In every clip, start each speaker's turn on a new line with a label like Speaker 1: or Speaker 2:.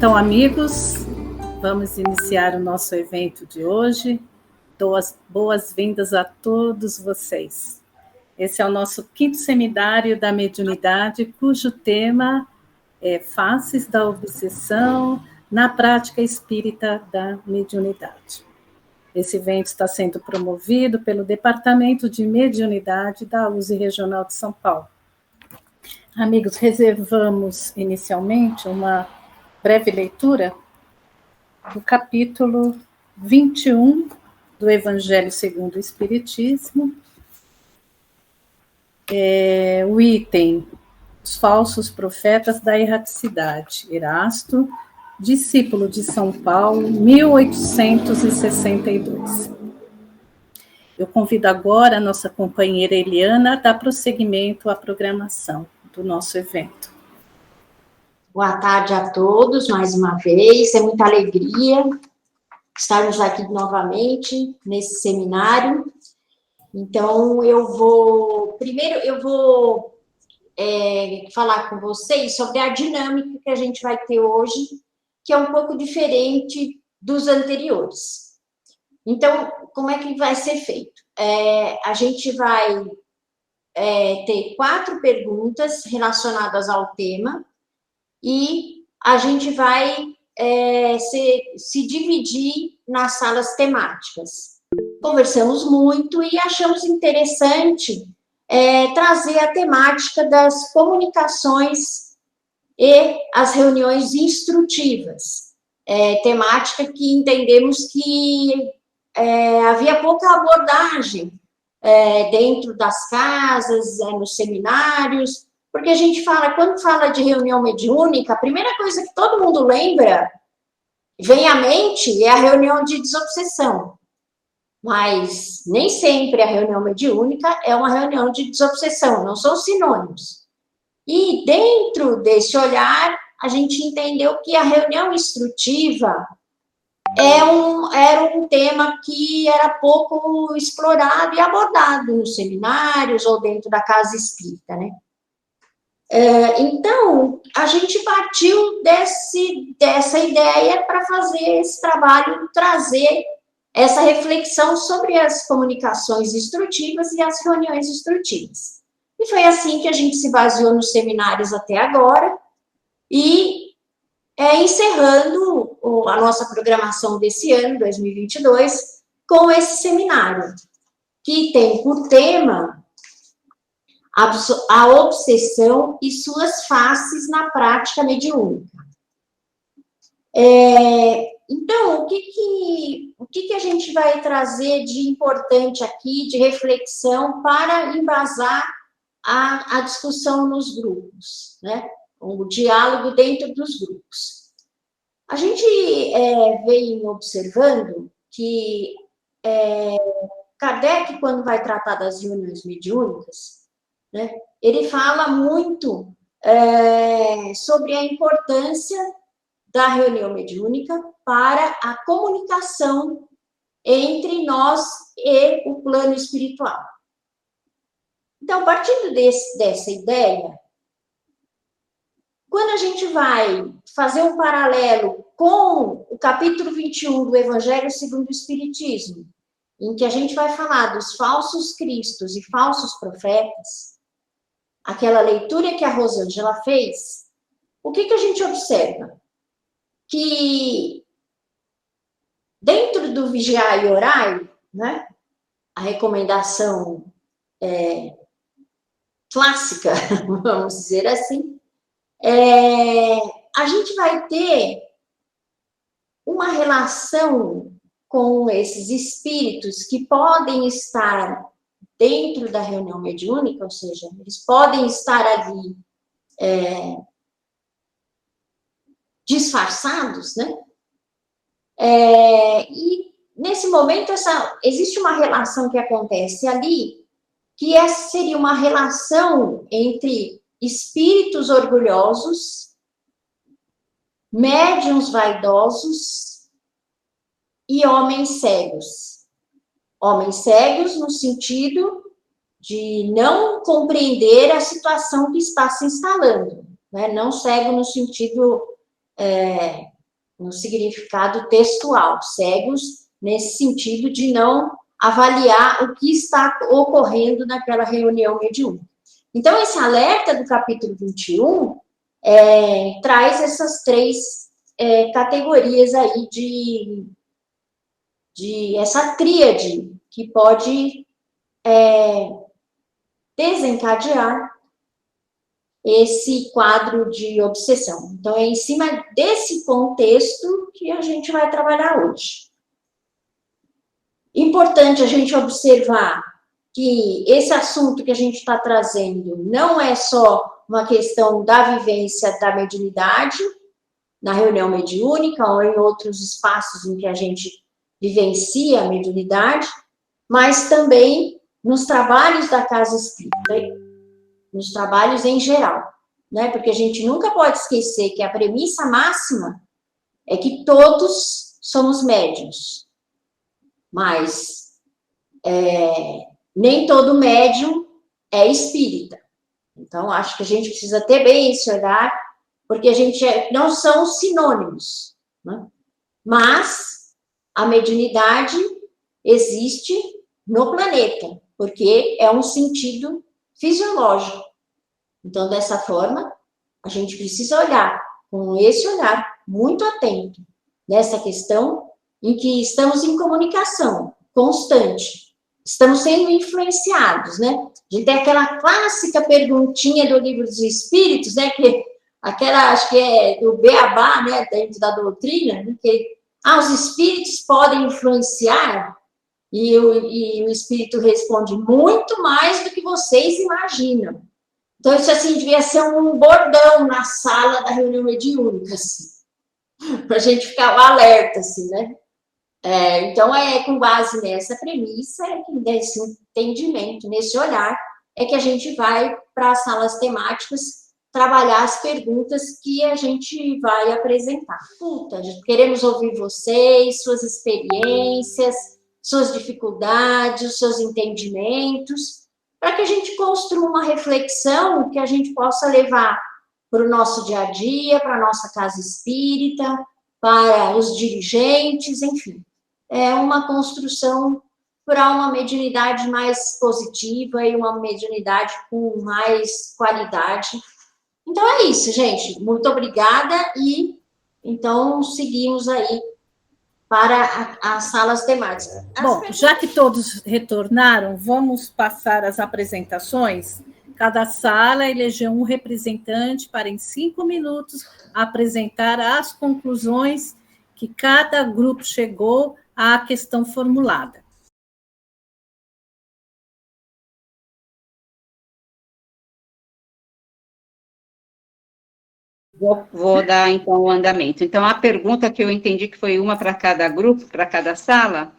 Speaker 1: Então, amigos, vamos iniciar o nosso evento de hoje. Dou as boas-vindas a todos vocês. Esse é o nosso 5º seminário da mediunidade, cujo tema é Faces da Obsessão na Prática Espírita da Mediunidade. Esse evento está sendo promovido pelo Departamento de Mediunidade da USE Regional de São Paulo. Amigos, reservamos inicialmente uma breve leitura do capítulo 21 do Evangelho segundo o Espiritismo, o item Os Falsos Profetas da Erraticidade, Erasto, discípulo de São Paulo, 1862. Eu convido agora a nossa companheira Eliana a dar prosseguimento à programação do nosso evento.
Speaker 2: Boa tarde a todos, mais uma vez, é muita alegria estarmos aqui novamente nesse seminário. Então, primeiro eu vou falar com vocês sobre a dinâmica que a gente vai ter hoje, que é um pouco diferente dos anteriores. Então, como é que vai ser feito? A gente vai ter 4 perguntas relacionadas ao tema, e a gente vai se dividir nas salas temáticas. Conversamos muito e achamos interessante trazer a temática das comunicações e as reuniões instrutivas. Temática que entendemos que havia pouca abordagem dentro das casas, nos seminários, porque a gente quando fala de reunião mediúnica, a primeira coisa que todo mundo lembra, vem à mente, é a reunião de desobsessão. Mas nem sempre a reunião mediúnica é uma reunião de desobsessão, não são sinônimos. E dentro desse olhar, a gente entendeu que a reunião instrutiva era um tema que era pouco explorado e abordado nos seminários ou dentro da casa espírita, né? Então, a gente partiu dessa ideia para fazer esse trabalho, trazer essa reflexão sobre as comunicações instrutivas e as reuniões instrutivas. E foi assim que a gente se baseou nos seminários até agora, e encerrando a nossa programação desse ano, 2022, com esse seminário, que tem por tema a obsessão e suas faces na prática mediúnica. Então, o que a gente vai trazer de importante aqui, de reflexão, para embasar a discussão nos grupos, né? O diálogo dentro dos grupos. A gente vem observando que Kardec, quando vai tratar das reuniões mediúnicas, né, ele fala muito sobre a importância da reunião mediúnica para a comunicação entre nós e o plano espiritual. Então, partindo dessa ideia, quando a gente vai fazer um paralelo com o capítulo 21 do Evangelho segundo o Espiritismo, em que a gente vai falar dos falsos cristos e falsos profetas, aquela leitura que a Rosângela fez, o que a gente observa? Que dentro do vigiar e orai, né, a recomendação clássica, vamos dizer assim, a gente vai ter uma relação com esses espíritos que podem estar dentro da reunião mediúnica, ou seja, eles podem estar ali disfarçados, né? E nesse momento existe uma relação que acontece ali, que seria uma relação entre espíritos orgulhosos, médiuns vaidosos e homens cegos. Homens cegos no sentido de não compreender a situação que está se instalando, né? Não cego no sentido no significado textual, cegos nesse sentido de não avaliar o que está ocorrendo naquela reunião mediúnica. Então, esse alerta do capítulo 21 traz essas três categorias aí de essa tríade que pode desencadear esse quadro de obsessão. Então, é em cima desse contexto que a gente vai trabalhar hoje. Importante a gente observar que esse assunto que a gente está trazendo não é só uma questão da vivência da mediunidade, na reunião mediúnica ou em outros espaços em que a gente vivencia a mediunidade, mas também nos trabalhos da casa espírita, nos trabalhos em geral, né? Porque a gente nunca pode esquecer que a premissa máxima é que todos somos médiuns, mas nem todo médium é espírita. Então, acho que a gente precisa ter bem esse olhar, porque a gente não são sinônimos, né? Mas a mediunidade existe no planeta, porque é um sentido fisiológico. Então, dessa forma, a gente precisa olhar com esse olhar muito atento nessa questão em que estamos em comunicação constante, estamos sendo influenciados, né? A gente tem aquela clássica perguntinha do Livro dos Espíritos, né? Que aquela, acho que é do Beabá, né? Dentro da doutrina, né? Que os espíritos podem influenciar? E o espírito responde muito mais do que vocês imaginam. Então, isso, assim, devia ser um bordão na sala da reunião mediúnica, assim, para a gente ficar alerta, assim, né? Então, com base nessa premissa, nesse entendimento, nesse olhar, é que a gente vai para as salas temáticas trabalhar as perguntas que a gente vai apresentar. Queremos ouvir vocês, suas experiências, suas dificuldades, os seus entendimentos, para que a gente construa uma reflexão que a gente possa levar para o nosso dia a dia, para a nossa casa espírita, para os dirigentes, enfim. É uma construção para uma mediunidade mais positiva e uma mediunidade com mais qualidade. Então, é isso, gente. Muito obrigada e, então, seguimos aí para as salas temáticas.
Speaker 1: Bom, já que todos retornaram, vamos passar as apresentações. Cada sala elegeu um representante para, em 5 minutos, apresentar as conclusões que cada grupo chegou à questão formulada.
Speaker 3: Vou dar, então, o andamento. Então, a pergunta que eu entendi que foi uma para cada grupo, para cada sala,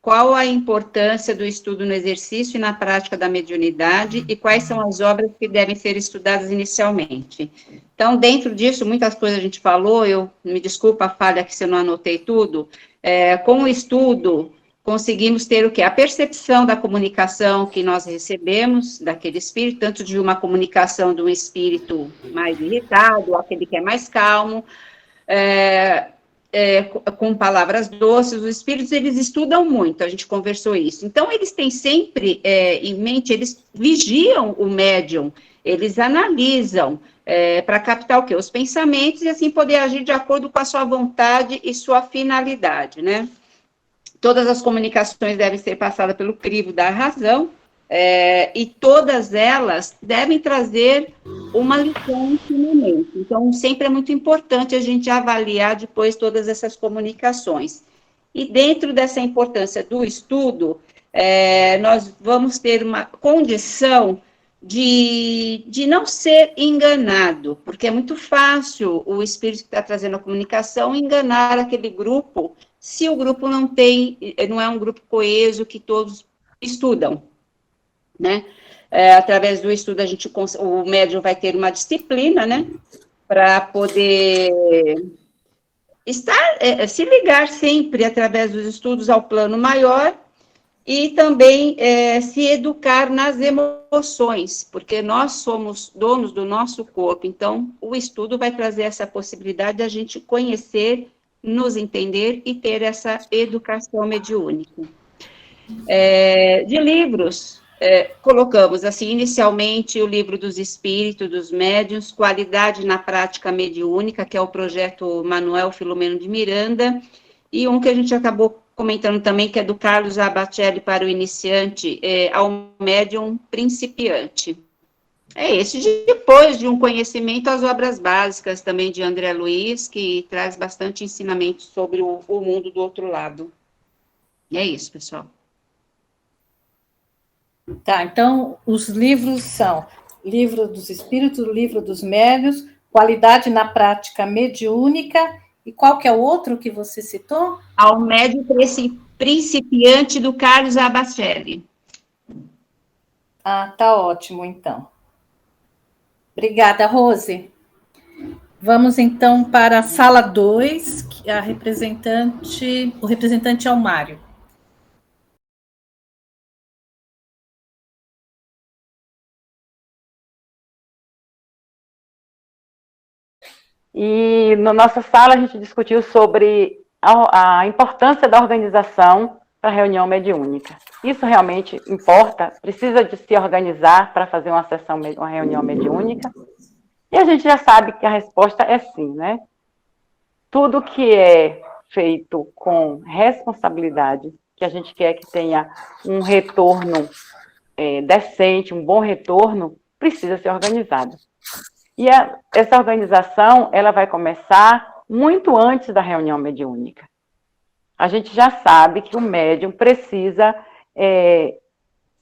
Speaker 3: qual a importância do estudo no exercício e na prática da mediunidade e quais são as obras que devem ser estudadas inicialmente? Então, dentro disso, muitas coisas a gente falou, me desculpa a falha que se eu não anotei tudo, com o estudo, conseguimos ter o quê? A percepção da comunicação que nós recebemos daquele espírito, tanto de uma comunicação de um espírito mais irritado, aquele que é mais calmo, com palavras doces. Os espíritos, eles estudam muito, a gente conversou isso. Então, eles têm sempre em mente, eles vigiam o médium, eles analisam para captar o quê? Os pensamentos e assim poder agir de acordo com a sua vontade e sua finalidade, né? Todas as comunicações devem ser passadas pelo crivo da razão, e todas elas devem trazer uma lição, um ensinamento. Então, sempre é muito importante a gente avaliar depois todas essas comunicações. E dentro dessa importância do estudo, nós vamos ter uma condição de não ser enganado, porque é muito fácil o espírito que está trazendo a comunicação enganar aquele grupo, se o grupo não é um grupo coeso que todos estudam, né? Através do estudo, o médium vai ter uma disciplina, né? Para poder se ligar sempre, através dos estudos, ao plano maior e também se educar nas emoções, porque nós somos donos do nosso corpo, então o estudo vai trazer essa possibilidade de a gente conhecer nos entender e ter essa educação mediúnica. De livros, colocamos, assim, inicialmente, o Livro dos Espíritos, dos Médiuns, Qualidade na Prática Mediúnica, que é o projeto Manuel Filomeno de Miranda, e um que a gente acabou comentando também, que é do Carlos Abacelli para o iniciante, ao médium principiante. É esse, depois de um conhecimento, as obras básicas também de André Luiz, que traz bastante ensinamento sobre o mundo do outro lado. E é isso, pessoal.
Speaker 1: Tá, então, os livros são Livro dos Espíritos, Livro dos Médiuns, Qualidade na Prática Mediúnica, e qual que é o outro que você citou?
Speaker 3: Ao médium principiante, do Carlos Abacelli.
Speaker 1: Ah, tá ótimo, então. Obrigada, Rose. Vamos, então, para a sala 2, que o representante é o Mário.
Speaker 4: E na nossa sala a gente discutiu sobre a importância da organização para a reunião mediúnica. Isso realmente importa? Precisa de se organizar para fazer uma reunião mediúnica? E a gente já sabe que a resposta é sim, né? Tudo que é feito com responsabilidade, que a gente quer que tenha um retorno decente, um bom retorno, precisa ser organizado. E essa organização, ela vai começar muito antes da reunião mediúnica. A gente já sabe que o médium precisa,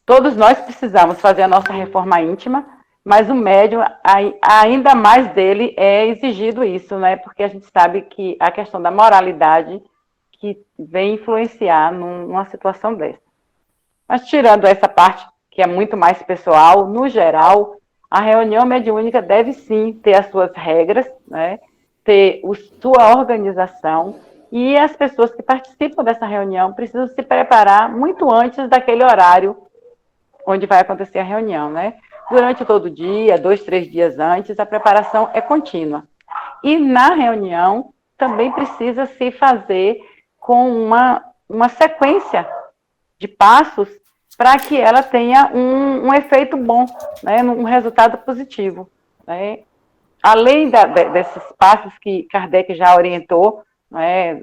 Speaker 4: todos nós precisamos fazer a nossa reforma íntima, mas o médium, ainda mais dele, é exigido isso, né? Porque a gente sabe que a questão da moralidade que vem influenciar numa situação dessa. Mas tirando essa parte que é muito mais pessoal, no geral, a reunião mediúnica deve sim ter as suas regras, né? Ter sua organização, e as pessoas que participam dessa reunião precisam se preparar muito antes daquele horário onde vai acontecer a reunião, né? Durante todo o dia, 2, 3 dias antes, a preparação é contínua. E na reunião também precisa se fazer com uma sequência de passos para que ela tenha um efeito bom, né, um resultado positivo, né? Além desses passos que Kardec já orientou, né,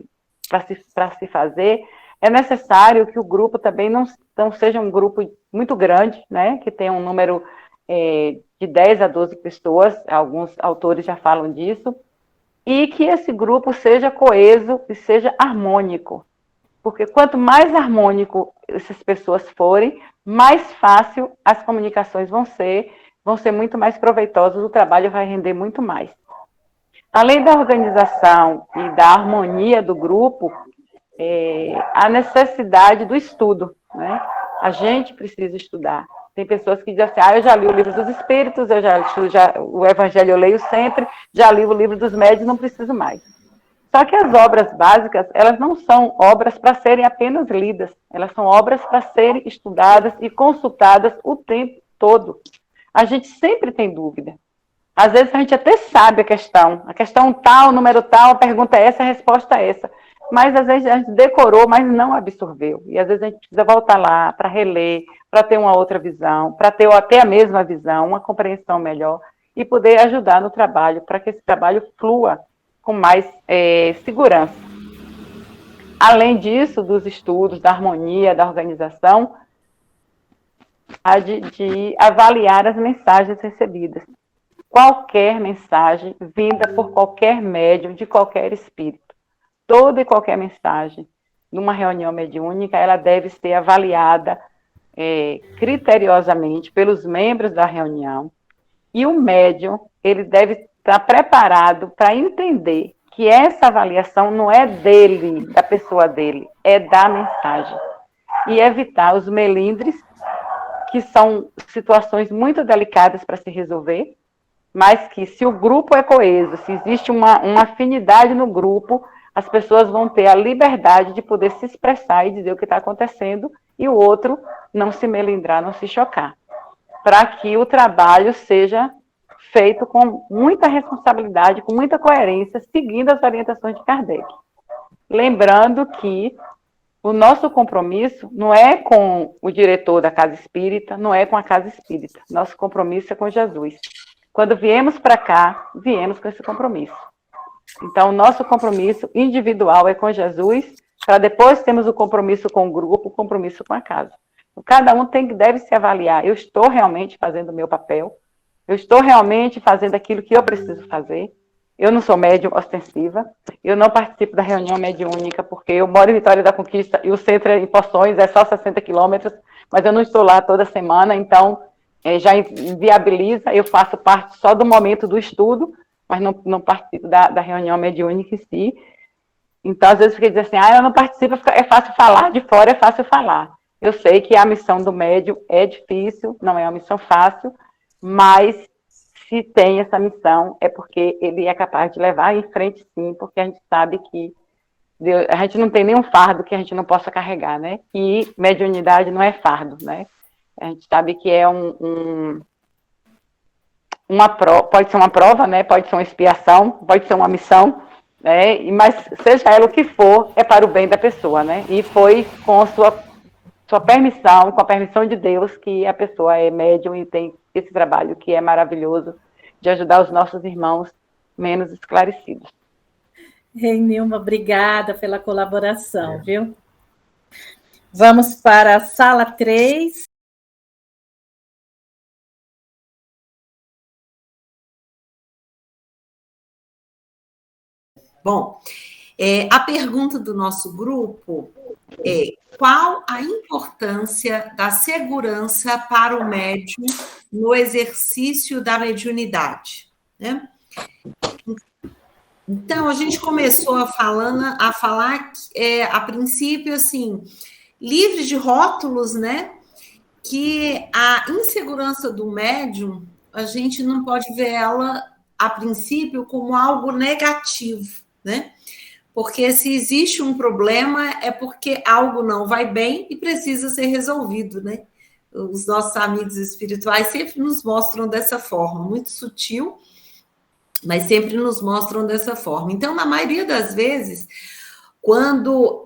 Speaker 4: para se fazer, é necessário que o grupo também não seja um grupo muito grande, né, que tenha um número de 10 a 12 pessoas, alguns autores já falam disso, e que esse grupo seja coeso e seja harmônico. Porque quanto mais harmônico essas pessoas forem, mais fácil as comunicações vão ser muito mais proveitosas, o trabalho vai render muito mais. Além da organização e da harmonia do grupo, a necessidade do estudo, né? A gente precisa estudar. Tem pessoas que dizem assim, eu já li o Livro dos Espíritos, o Evangelho eu leio sempre, já li o Livro dos Médiuns, não preciso mais. Só que as obras básicas, elas não são obras para serem apenas lidas, elas são obras para serem estudadas e consultadas o tempo todo. A gente sempre tem dúvida. Às vezes a gente até sabe a questão tal, número tal, a pergunta é essa, a resposta é essa. Mas às vezes a gente decorou, mas não absorveu. E às vezes a gente precisa voltar lá para reler, para ter uma outra visão, para ter até a mesma visão, uma compreensão melhor e poder ajudar no trabalho, para que esse trabalho flua com mais segurança. Além disso, dos estudos, da harmonia, da organização, há de avaliar as mensagens recebidas. Qualquer mensagem vinda por qualquer médium, de qualquer espírito. Toda e qualquer mensagem numa reunião mediúnica, ela deve ser avaliada criteriosamente pelos membros da reunião, e o médium, ele deve estar preparado para entender que essa avaliação não é dele, da pessoa dele, é da mensagem. E evitar os melindres, que são situações muito delicadas para se resolver, mas que se o grupo é coeso, se existe uma afinidade no grupo, as pessoas vão ter a liberdade de poder se expressar e dizer o que está acontecendo, e o outro não se melindrar, não se chocar, para que o trabalho seja feito com muita responsabilidade, com muita coerência, seguindo as orientações de Kardec. lembrando que o nosso compromisso não é com o diretor da casa espírita, não é com a casa espírita. Nosso compromisso é com Jesus. Quando viemos para cá, viemos com esse compromisso. Então, o nosso compromisso individual é com Jesus, para depois termos o compromisso com o grupo, o compromisso com a casa. Cada um deve se avaliar. Eu estou realmente fazendo o meu papel? Eu estou realmente fazendo aquilo que eu preciso fazer? Eu não sou médium ostensiva, eu não participo da reunião mediúnica, porque eu moro em Vitória da Conquista e o centro em Poções é só 60 quilômetros, mas eu não estou lá toda semana, então já inviabiliza, eu faço parte só do momento do estudo, mas não participo da reunião mediúnica em si. Então, às vezes, fica dizendo assim, eu não participo, é fácil falar, de fora é fácil falar. Eu sei que a missão do médium é difícil, não é uma missão fácil, mas se tem essa missão, é porque ele é capaz de levar em frente, sim, porque a gente sabe que a gente não tem nenhum fardo que a gente não possa carregar, né? E mediunidade não é fardo, né? A gente sabe que é uma prova, pode ser uma prova, né? Pode ser uma expiação, pode ser uma missão, né? Mas seja ela o que for, é para o bem da pessoa, né? E foi com a sua permissão, com a permissão de Deus, que a pessoa é médium e tem esse trabalho que é maravilhoso de ajudar os nossos irmãos menos esclarecidos.
Speaker 1: Nilma, obrigada pela colaboração, viu? Vamos para a sala 3.
Speaker 5: Bom, a pergunta do nosso grupo é: qual a importância da segurança para o médium no exercício da mediunidade, né? Então, a gente começou a falar a princípio, assim, livre de rótulos, né? Que a insegurança do médium, a gente não pode ver ela, a princípio, como algo negativo, né? Porque se existe um problema, é porque algo não vai bem e precisa ser resolvido, né? Os nossos amigos espirituais sempre nos mostram dessa forma, muito sutil, mas sempre nos mostram dessa forma. Então, na maioria das vezes, quando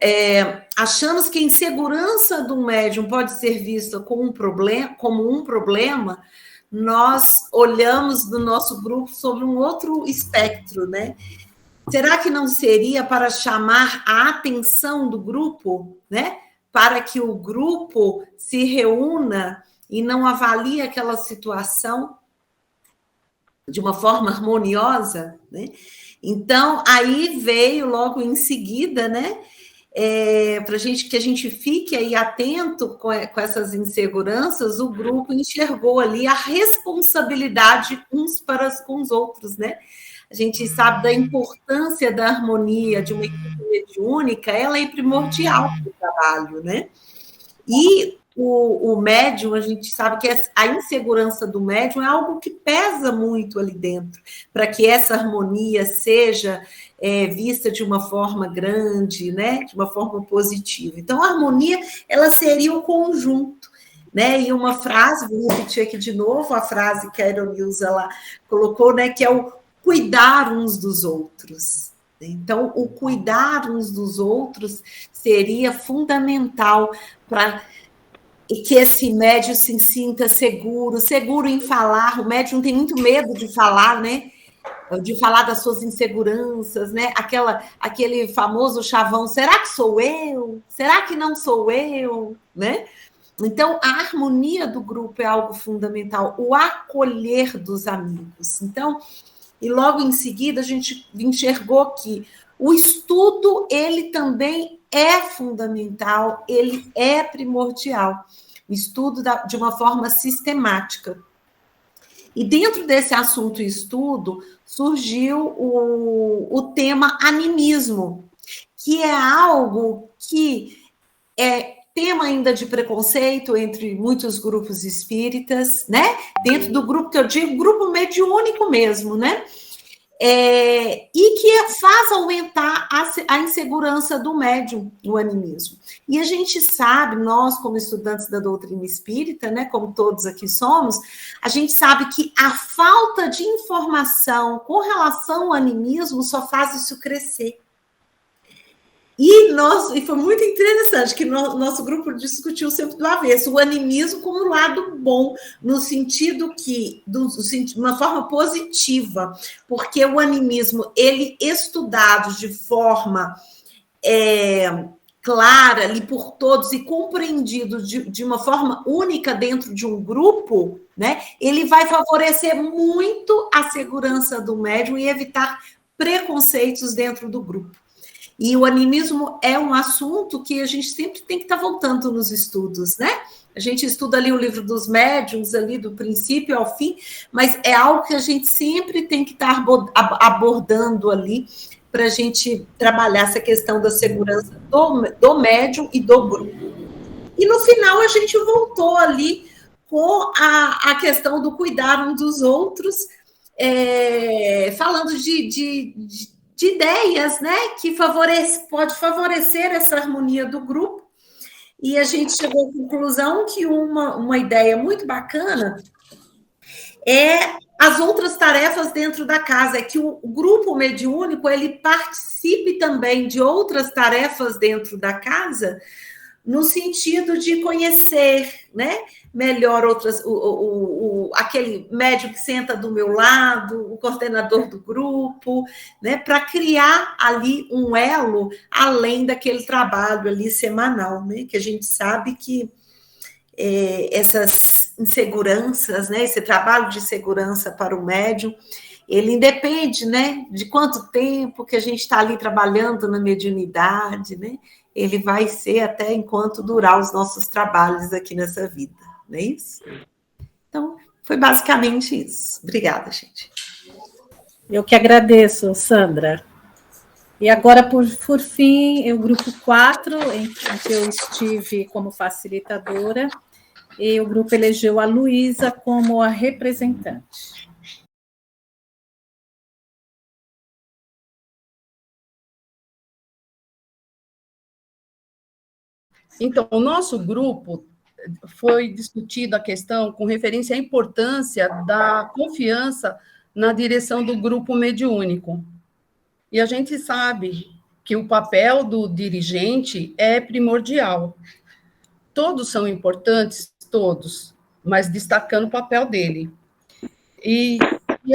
Speaker 5: achamos que a insegurança do médium pode ser vista como um problema, nós olhamos no nosso grupo sobre um outro espectro, né? Será que não seria para chamar a atenção do grupo, né? Para que o grupo se reúna e não avalie aquela situação de uma forma harmoniosa, né? Então, aí veio logo em seguida, né? Para que a gente fique aí atento com essas inseguranças, o grupo enxergou ali a responsabilidade uns para com os outros, né? A gente sabe da importância da harmonia de uma equipe mediúnica, ela é primordial para o trabalho, né? E o médium, a gente sabe que a insegurança do médium é algo que pesa muito ali dentro, para que essa harmonia seja vista de uma forma grande, né? De uma forma positiva. Então, a harmonia, ela seria o conjunto, né? E uma frase, vou repetir aqui de novo, a frase que a Eronilza lá colocou, né? Que é o cuidar uns dos outros. Então, o cuidar uns dos outros seria fundamental para que esse médium se sinta seguro em falar. O médium tem muito medo de falar, né? De falar das suas inseguranças, né? Aquele famoso chavão, será que sou eu? Será que não sou eu? Né? Então, a harmonia do grupo é algo fundamental, o acolher dos amigos. Então, e logo em seguida a gente enxergou que o estudo, ele também é fundamental, ele é primordial. O estudo de uma forma sistemática. E dentro desse assunto estudo, surgiu o tema animismo, que é algo que é tema ainda de preconceito entre muitos grupos espíritas, né? Dentro do grupo que eu digo, grupo mediúnico mesmo, né? E que faz aumentar a insegurança do médium, o animismo. E a gente sabe, nós como estudantes da doutrina espírita, né, como todos aqui somos, a gente sabe que a falta de informação com relação ao animismo só faz isso crescer. E foi muito interessante que nosso grupo discutiu sempre do avesso, o animismo como lado bom, no sentido que, de uma forma positiva, porque o animismo, ele estudado de forma clara ali por todos e compreendido de uma forma única dentro de um grupo, né, ele vai favorecer muito a segurança do médium e evitar preconceitos dentro do grupo. E o animismo é um assunto que a gente sempre tem que estar voltando nos estudos, né? A gente estuda ali o livro dos médiuns, ali do princípio ao fim, mas é algo que a gente sempre tem que estar abordando ali para a gente trabalhar essa questão da segurança do médium e do grupo. E no final a gente voltou ali com a questão do cuidar uns dos outros, falando de ideias, né, que pode favorecer essa harmonia do grupo, e a gente chegou à conclusão que uma ideia muito bacana é as outras tarefas dentro da casa, é que o grupo mediúnico, ele participe também de outras tarefas dentro da casa, no sentido de conhecer, né, melhor aquele médium que senta do meu lado, o coordenador do grupo, né, para criar ali um elo além daquele trabalho ali semanal, né, que a gente sabe que essas inseguranças, né, esse trabalho de segurança para o médium, ele independe, né, de quanto tempo que a gente está ali trabalhando na mediunidade, né, ele vai ser até enquanto durar os nossos trabalhos aqui nessa vida, não é isso? Então, foi basicamente isso. Obrigada, gente.
Speaker 1: Eu que agradeço, Sandra. E agora, por fim, o grupo 4, em que eu estive como facilitadora, e o grupo elegeu a Luísa como a representante.
Speaker 6: Então, o nosso grupo foi discutida a questão com referência à importância da confiança na direção do grupo mediúnico. E a gente sabe que o papel do dirigente é primordial. Todos são importantes, todos, mas destacando o papel dele. E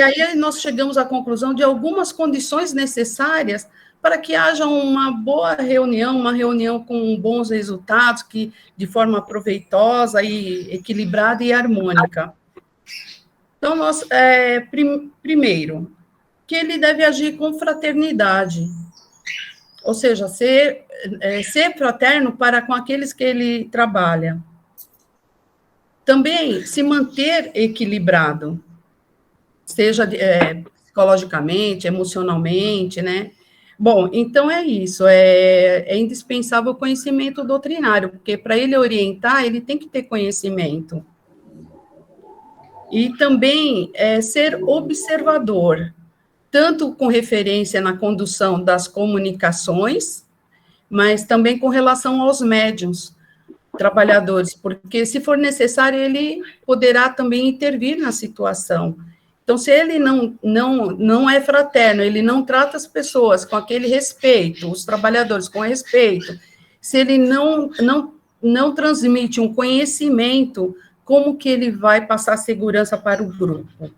Speaker 6: aí nós chegamos à conclusão de algumas condições necessárias para que haja uma boa reunião, uma reunião com bons resultados, que de forma proveitosa e equilibrada e harmônica. Então, primeiro, que ele deve agir com fraternidade, ou seja, ser fraterno para com aqueles que ele trabalha. Também se manter equilibrado, seja psicologicamente, emocionalmente, né? Bom, então é isso, é indispensável o conhecimento doutrinário, porque para ele orientar, ele tem que ter conhecimento. E também ser observador, tanto com referência na condução das comunicações, mas também com relação aos médiuns, trabalhadores, porque se for necessário, ele poderá também intervir na situação. Então, se ele não é fraterno, ele não trata as pessoas com aquele respeito, os trabalhadores com respeito, se ele não transmite um conhecimento, como que ele vai passar segurança para o grupo?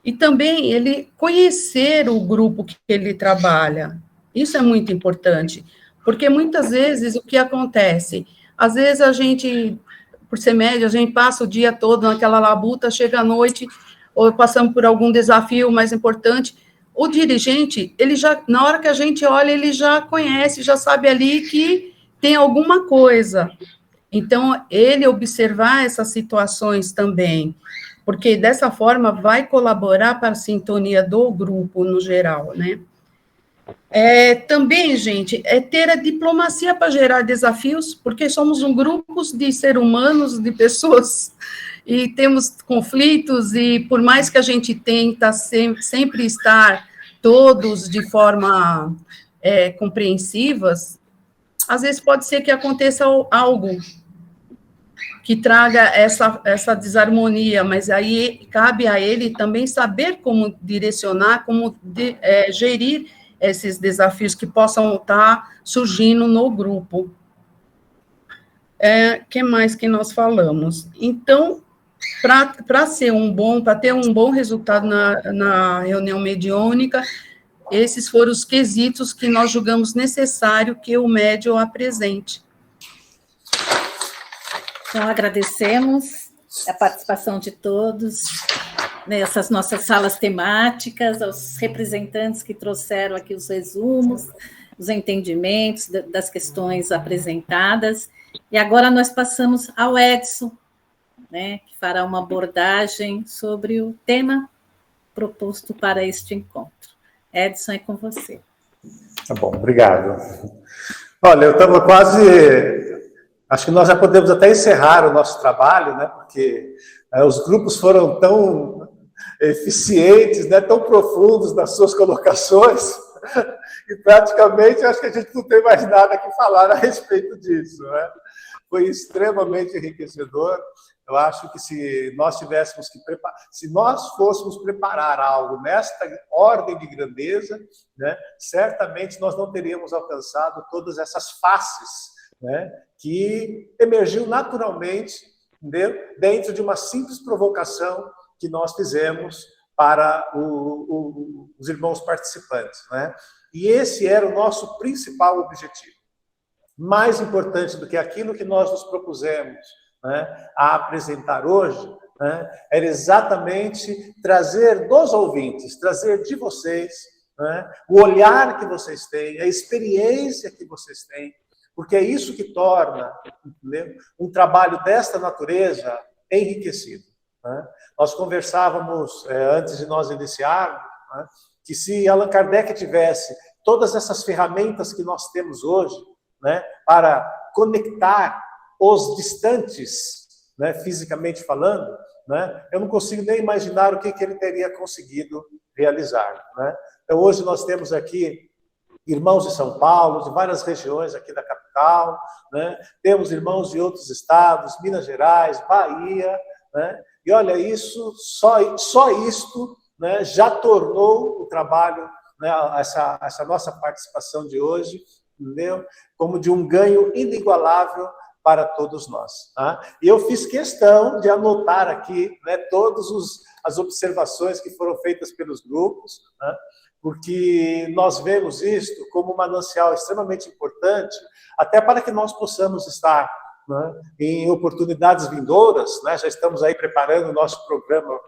Speaker 6: E também ele conhecer o grupo que ele trabalha, isso é muito importante, porque muitas vezes o que acontece? Às vezes a gente, por ser médio, a gente passa o dia todo naquela labuta, chega à noite, ou passamos por algum desafio mais importante, o dirigente, ele já, na hora que a gente olha, ele já conhece, já sabe ali que tem alguma coisa. Então, ele observar essas situações também, porque dessa forma vai colaborar para a sintonia do grupo no geral, né? Também, gente, ter a diplomacia para gerar desafios, porque somos um grupo de seres humanos, de pessoas, e temos conflitos, e por mais que a gente tenta sempre estar todos de forma compreensivas, às vezes pode ser que aconteça algo que traga essa desarmonia, mas aí cabe a ele também saber como direcionar, como gerir esses desafios que possam estar surgindo no grupo. Que mais que nós falamos? Então, para ter um bom resultado na reunião mediúnica, esses foram os quesitos que nós julgamos necessário que o médium apresente.
Speaker 1: Então, agradecemos a participação de todos nessas nossas salas temáticas, aos representantes que trouxeram aqui os resumos, os entendimentos das questões apresentadas. E agora nós passamos ao Edson, né, que fará uma abordagem sobre o tema proposto para este encontro. Edson, é com você.
Speaker 7: Tá bom, obrigado. Olha, eu estava quase... Acho que nós já podemos até encerrar o nosso trabalho, né? Porque os grupos foram tão eficientes, né? Tão profundos nas suas colocações, e praticamente acho que a gente não tem mais nada que falar a respeito disso, né? Foi extremamente enriquecedor. Eu acho que se nós fôssemos preparar algo nesta ordem de grandeza, né? Certamente nós não teríamos alcançado todas essas faces, né, que emergiu naturalmente, entendeu? Dentro de uma simples provocação que nós fizemos para os irmãos participantes, né? E esse era o nosso principal objetivo. Mais importante do que aquilo que nós nos propusemos, né, a apresentar hoje, né, era exatamente trazer dos ouvintes, trazer de vocês, né, o olhar que vocês têm, a experiência que vocês têm, porque é isso que torna, entendeu, um trabalho desta natureza enriquecido, né? Nós conversávamos, antes de nós iniciarmos, né, que se Allan Kardec tivesse todas essas ferramentas que nós temos hoje, né, para conectar os distantes, né, fisicamente falando, né, eu não consigo nem imaginar o que ele teria conseguido realizar, né? Então, hoje nós temos aqui irmãos de São Paulo, de várias regiões aqui da capital, né? Temos irmãos de outros estados, Minas Gerais, Bahia, né? E olha, isso, só isto, né, já tornou o trabalho, né, essa nossa participação de hoje, entendeu? Como de um ganho inigualável para todos nós, tá? E eu fiz questão de anotar aqui, né, todas as observações que foram feitas pelos grupos, né, porque nós vemos isto como um manancial extremamente importante, até para que nós possamos estar, né, em oportunidades vindouras, né, já estamos aí preparando o nosso programa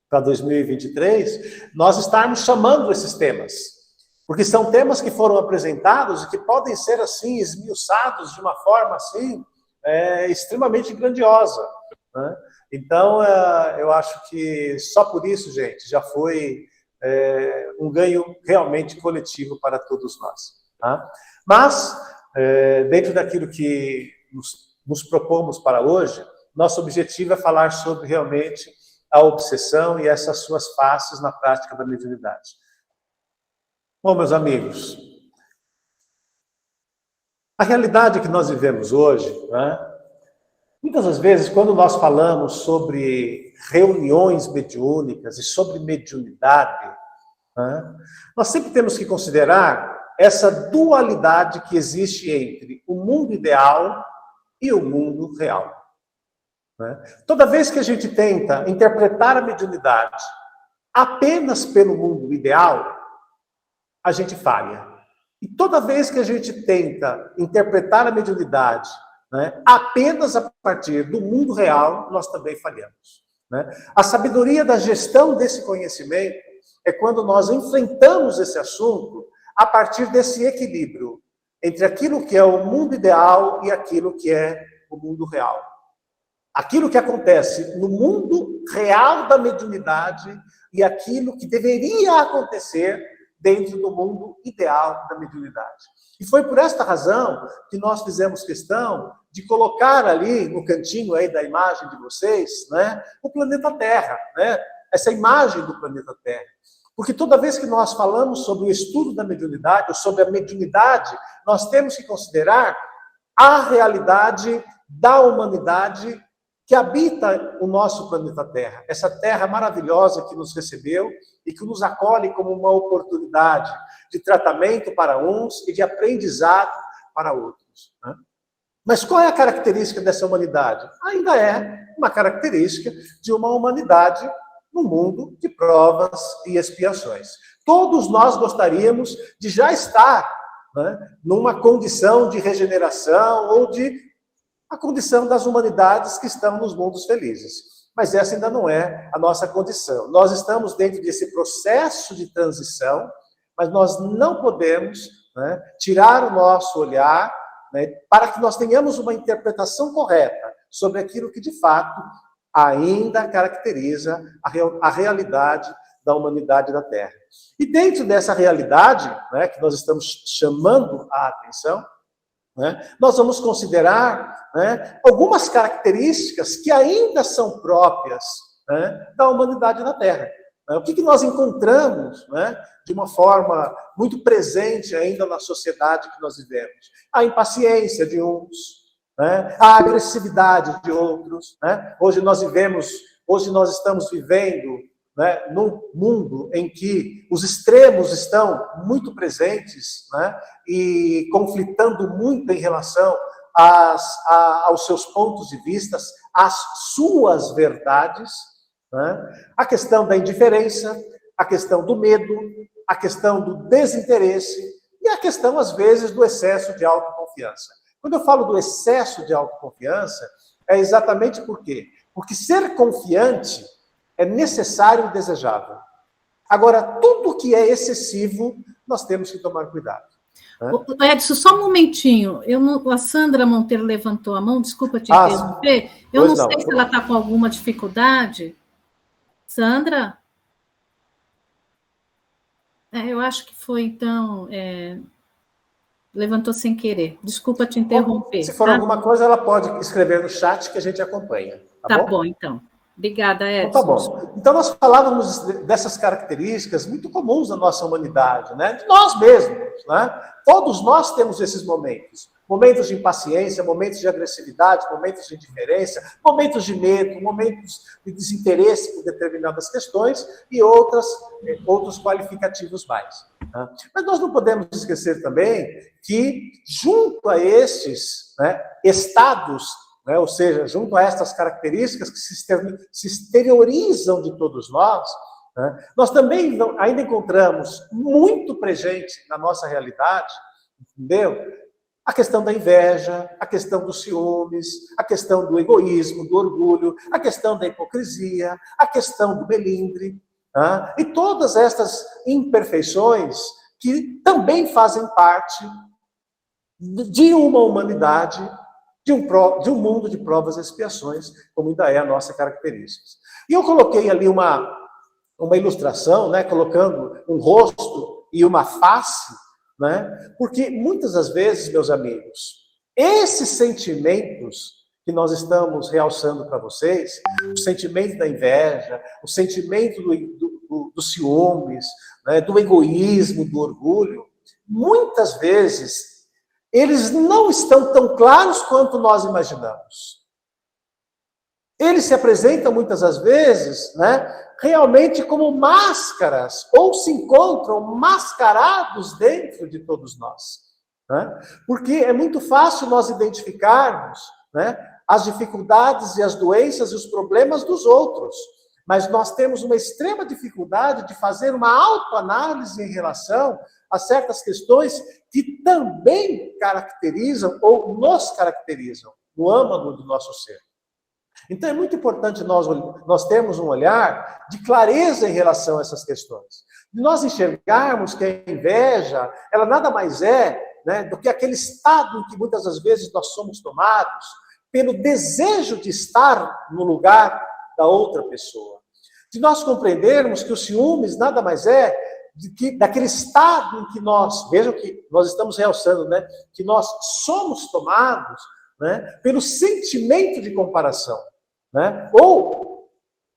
Speaker 7: para 2023, nós estarmos chamando esses temas, porque são temas que foram apresentados e que podem ser, assim, esmiuçados de uma forma, assim, extremamente grandiosa, né? Então, eu acho que só por isso, gente, já foi um ganho realmente coletivo para todos nós, tá? Mas, dentro daquilo que nos propomos para hoje, nosso objetivo é falar sobre realmente a obsessão e essas suas faces na prática da mediunidade. Bom, meus amigos, a realidade que nós vivemos hoje, né, muitas das vezes, quando nós falamos sobre reuniões mediúnicas e sobre mediunidade, né, nós sempre temos que considerar essa dualidade que existe entre o mundo ideal e o mundo real, né? Toda vez que a gente tenta interpretar a mediunidade apenas pelo mundo ideal, a gente falha. E toda vez que a gente tenta interpretar a mediunidade, né, apenas a partir do mundo real, nós também falhamos, né? A sabedoria da gestão desse conhecimento é quando nós enfrentamos esse assunto a partir desse equilíbrio entre aquilo que é o mundo ideal e aquilo que é o mundo real. Aquilo que acontece no mundo real da mediunidade e aquilo que deveria acontecer dentro do mundo ideal da mediunidade. E foi por esta razão que nós fizemos questão de colocar ali no cantinho aí da imagem de vocês, né, o planeta Terra, né, essa imagem do planeta Terra. Porque toda vez que nós falamos sobre o estudo da mediunidade, ou sobre a mediunidade, nós temos que considerar a realidade da humanidade que habita o nosso planeta Terra, essa terra maravilhosa que nos recebeu e que nos acolhe como uma oportunidade de tratamento para uns e de aprendizado para outros, né? Mas qual é a característica dessa humanidade? Ainda é uma característica de uma humanidade no mundo de provas e expiações. Todos nós gostaríamos de já estar, né, numa condição de regeneração ou de a condição das humanidades que estão nos mundos felizes. Mas essa ainda não é a nossa condição. Nós estamos dentro desse processo de transição, mas nós não podemos, né, tirar o nosso olhar, né, para que nós tenhamos uma interpretação correta sobre aquilo que, de fato, ainda caracteriza a realidade da humanidade da Terra. E dentro dessa realidade, né, que nós estamos chamando a atenção, né, nós vamos considerar, né, algumas características que ainda são próprias, né, da humanidade na Terra. O que nós encontramos, né, de uma forma muito presente ainda na sociedade que nós vivemos? A impaciência de uns, né, a agressividade de outros, né? Hoje nós estamos vivendo, né, num mundo em que os extremos estão muito presentes, né, e conflitando muito em relação aos seus pontos de vista, às suas verdades, né? A questão da indiferença, a questão do medo, a questão do desinteresse e a questão, às vezes, do excesso de autoconfiança. Quando eu falo do excesso de autoconfiança, é exatamente por quê? Porque ser confiante é necessário e desejável. Agora, tudo que é excessivo, nós temos que tomar cuidado. Né?
Speaker 1: Edson, só um momentinho. A Sandra Monteiro levantou a mão, desculpa te interromper. Eu não sei se ela está com alguma dificuldade. Sandra? Eu acho que foi, então, levantou sem querer. Desculpa te interromper.
Speaker 7: Se for alguma coisa, ela pode escrever no chat que a gente acompanha.
Speaker 1: Tá bom, então. Obrigada, Edson.
Speaker 7: Então, tá bom. Então, nós falávamos dessas características muito comuns da nossa humanidade, né? De nós mesmos, né? Todos nós temos esses momentos. Momentos de impaciência, momentos de agressividade, momentos de indiferença, momentos de medo, momentos de desinteresse por determinadas questões e outros qualificativos mais. Né? Mas nós não podemos esquecer também que, junto a estes, né, estados, né, ou seja, junto a estas características que se exteriorizam de todos nós, né, nós também ainda encontramos muito presente na nossa realidade, entendeu? A questão da inveja, a questão dos ciúmes, a questão do egoísmo, do orgulho, a questão da hipocrisia, a questão do melindre, né? E todas estas imperfeições que também fazem parte de uma humanidade, de um mundo de provas e expiações, como ainda é a nossa característica. E eu coloquei ali uma ilustração, né, colocando um rosto e uma face, né? Porque muitas das vezes, meus amigos, esses sentimentos que nós estamos realçando para vocês, o sentimento da inveja, o sentimento do ciúmes, né, do egoísmo, do orgulho, muitas vezes eles não estão tão claros quanto nós imaginamos. Eles se apresentam muitas das vezes, né, realmente como máscaras, ou se encontram mascarados dentro de todos nós. Né? Porque é muito fácil nós identificarmos, né, as dificuldades e as doenças e os problemas dos outros, mas nós temos uma extrema dificuldade de fazer uma autoanálise em relação a certas questões que também caracterizam ou nos caracterizam no âmago do nosso ser. Então, é muito importante nós termos um olhar de clareza em relação a essas questões. De nós enxergarmos que a inveja, ela nada mais é, né, do que aquele estado em que muitas das vezes nós somos tomados pelo desejo de estar no lugar da outra pessoa. De nós compreendermos que os ciúmes nada mais é daquele estado em que nós, vejam que nós estamos realçando, né, que nós somos tomados, né, pelo sentimento de comparação, né, ou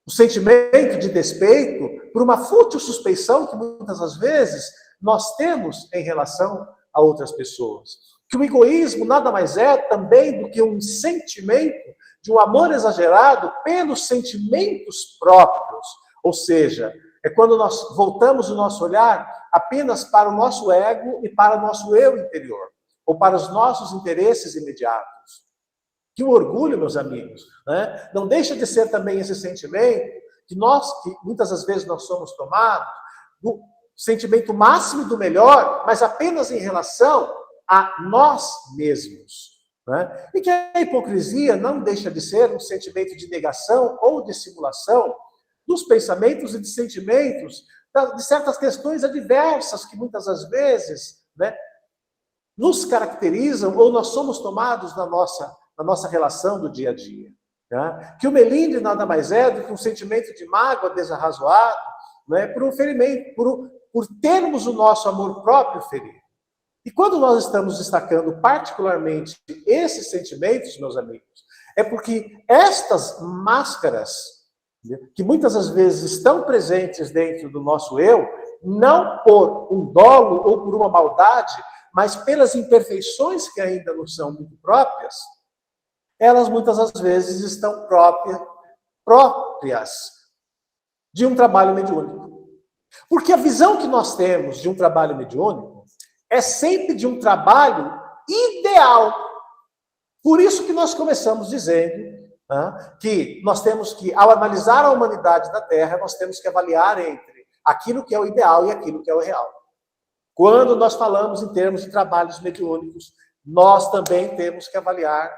Speaker 7: o sentimento de despeito por uma fútil suspeição que muitas das vezes nós temos em relação a outras pessoas. que o egoísmo nada mais é também do que um sentimento de um amor exagerado pelos sentimentos próprios. Ou seja, é quando nós voltamos o nosso olhar apenas para o nosso ego e para o nosso eu interior, ou para os nossos interesses imediatos. Que o orgulho, meus amigos, né, não deixa de ser também esse sentimento que muitas das vezes nós somos tomados do sentimento máximo do melhor, mas apenas em relação a nós mesmos. Né? E que a hipocrisia não deixa de ser um sentimento de negação ou de simulação dos pensamentos e de sentimentos de certas questões adversas que muitas das vezes, né, nos caracterizam ou nós somos tomados na nossa relação do dia a dia. Né? Que o melindre nada mais é do que um sentimento de mágoa desarrazoado, né, por um ferimento, por termos o nosso amor próprio ferido. E quando nós estamos destacando particularmente esses sentimentos, meus amigos, é porque estas máscaras, que muitas das vezes estão presentes dentro do nosso eu, não por um dolo ou por uma maldade, mas pelas imperfeições que ainda não são muito próprias, elas muitas das vezes estão próprias de um trabalho mediúnico. Porque a visão que nós temos de um trabalho mediúnico é sempre de um trabalho ideal. Por isso que nós começamos dizendo que nós temos que, ao analisar a humanidade da Terra, nós temos que avaliar entre aquilo que é o ideal e aquilo que é o real. Quando nós falamos em termos de trabalhos mediúnicos, nós também temos que avaliar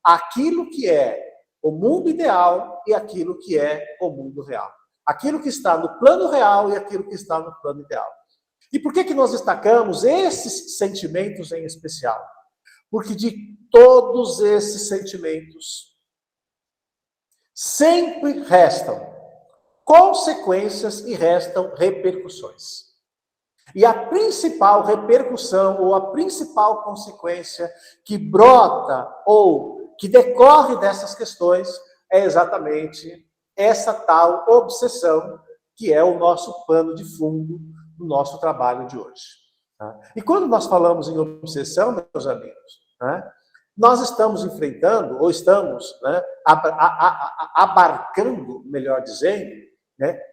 Speaker 7: aquilo que é o mundo ideal e aquilo que é o mundo real. Aquilo que está no plano real e aquilo que está no plano ideal. E por que nós destacamos esses sentimentos em especial? Porque de todos esses sentimentos, sempre restam consequências e restam repercussões. E a principal repercussão ou a principal consequência que brota ou que decorre dessas questões é exatamente essa tal obsessão que é o nosso pano de fundo do nosso trabalho de hoje. E quando nós falamos em obsessão, meus amigos, nós estamos enfrentando, ou estamos abarcando, melhor dizendo,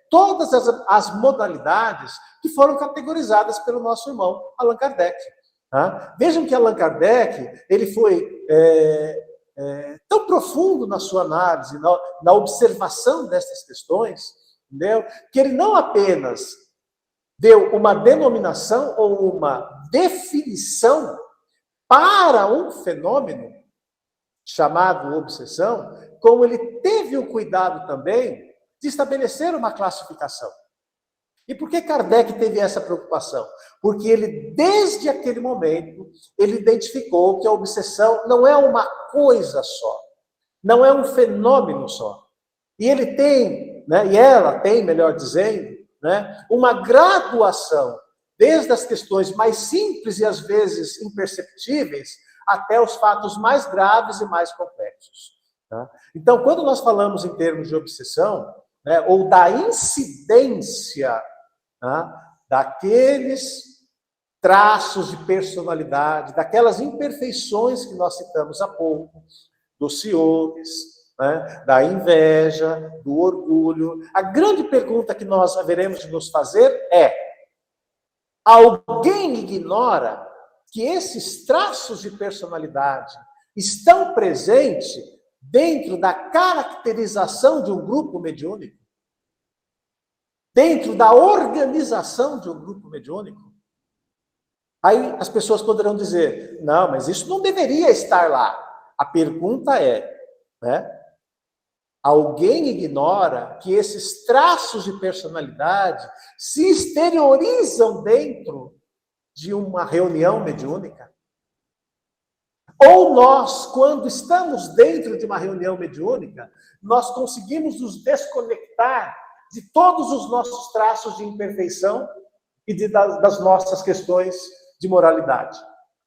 Speaker 7: todas as modalidades que foram categorizadas pelo nosso irmão Allan Kardec. Vejam que Allan Kardec ele foi tão profundo na sua análise, na observação dessas questões, entendeu? Que ele não apenas deu uma denominação ou uma definição para um fenômeno chamado obsessão, como ele teve o cuidado também de estabelecer uma classificação. E por que Kardec teve essa preocupação? Porque ele, desde aquele momento, ele identificou que a obsessão não é uma coisa só, não é um fenômeno só. E ele tem, e ela tem, melhor dizendo, uma graduação, desde as questões mais simples e às vezes imperceptíveis, até os fatos mais graves e mais complexos. Então, quando nós falamos em termos de obsessão, ou da incidência daqueles traços de personalidade, daquelas imperfeições que nós citamos há pouco, dos ciúmes, da inveja, do orgulho. A grande pergunta que nós haveremos de nos fazer é: alguém ignora que esses traços de personalidade estão presentes dentro da caracterização de um grupo mediúnico? Dentro da organização de um grupo mediúnico? Aí as pessoas poderão dizer: não, mas isso não deveria estar lá. A pergunta é, alguém ignora que esses traços de personalidade se exteriorizam dentro de uma reunião mediúnica? Ou nós, quando estamos dentro de uma reunião mediúnica, nós conseguimos nos desconectar de todos os nossos traços de imperfeição e das nossas questões de moralidade?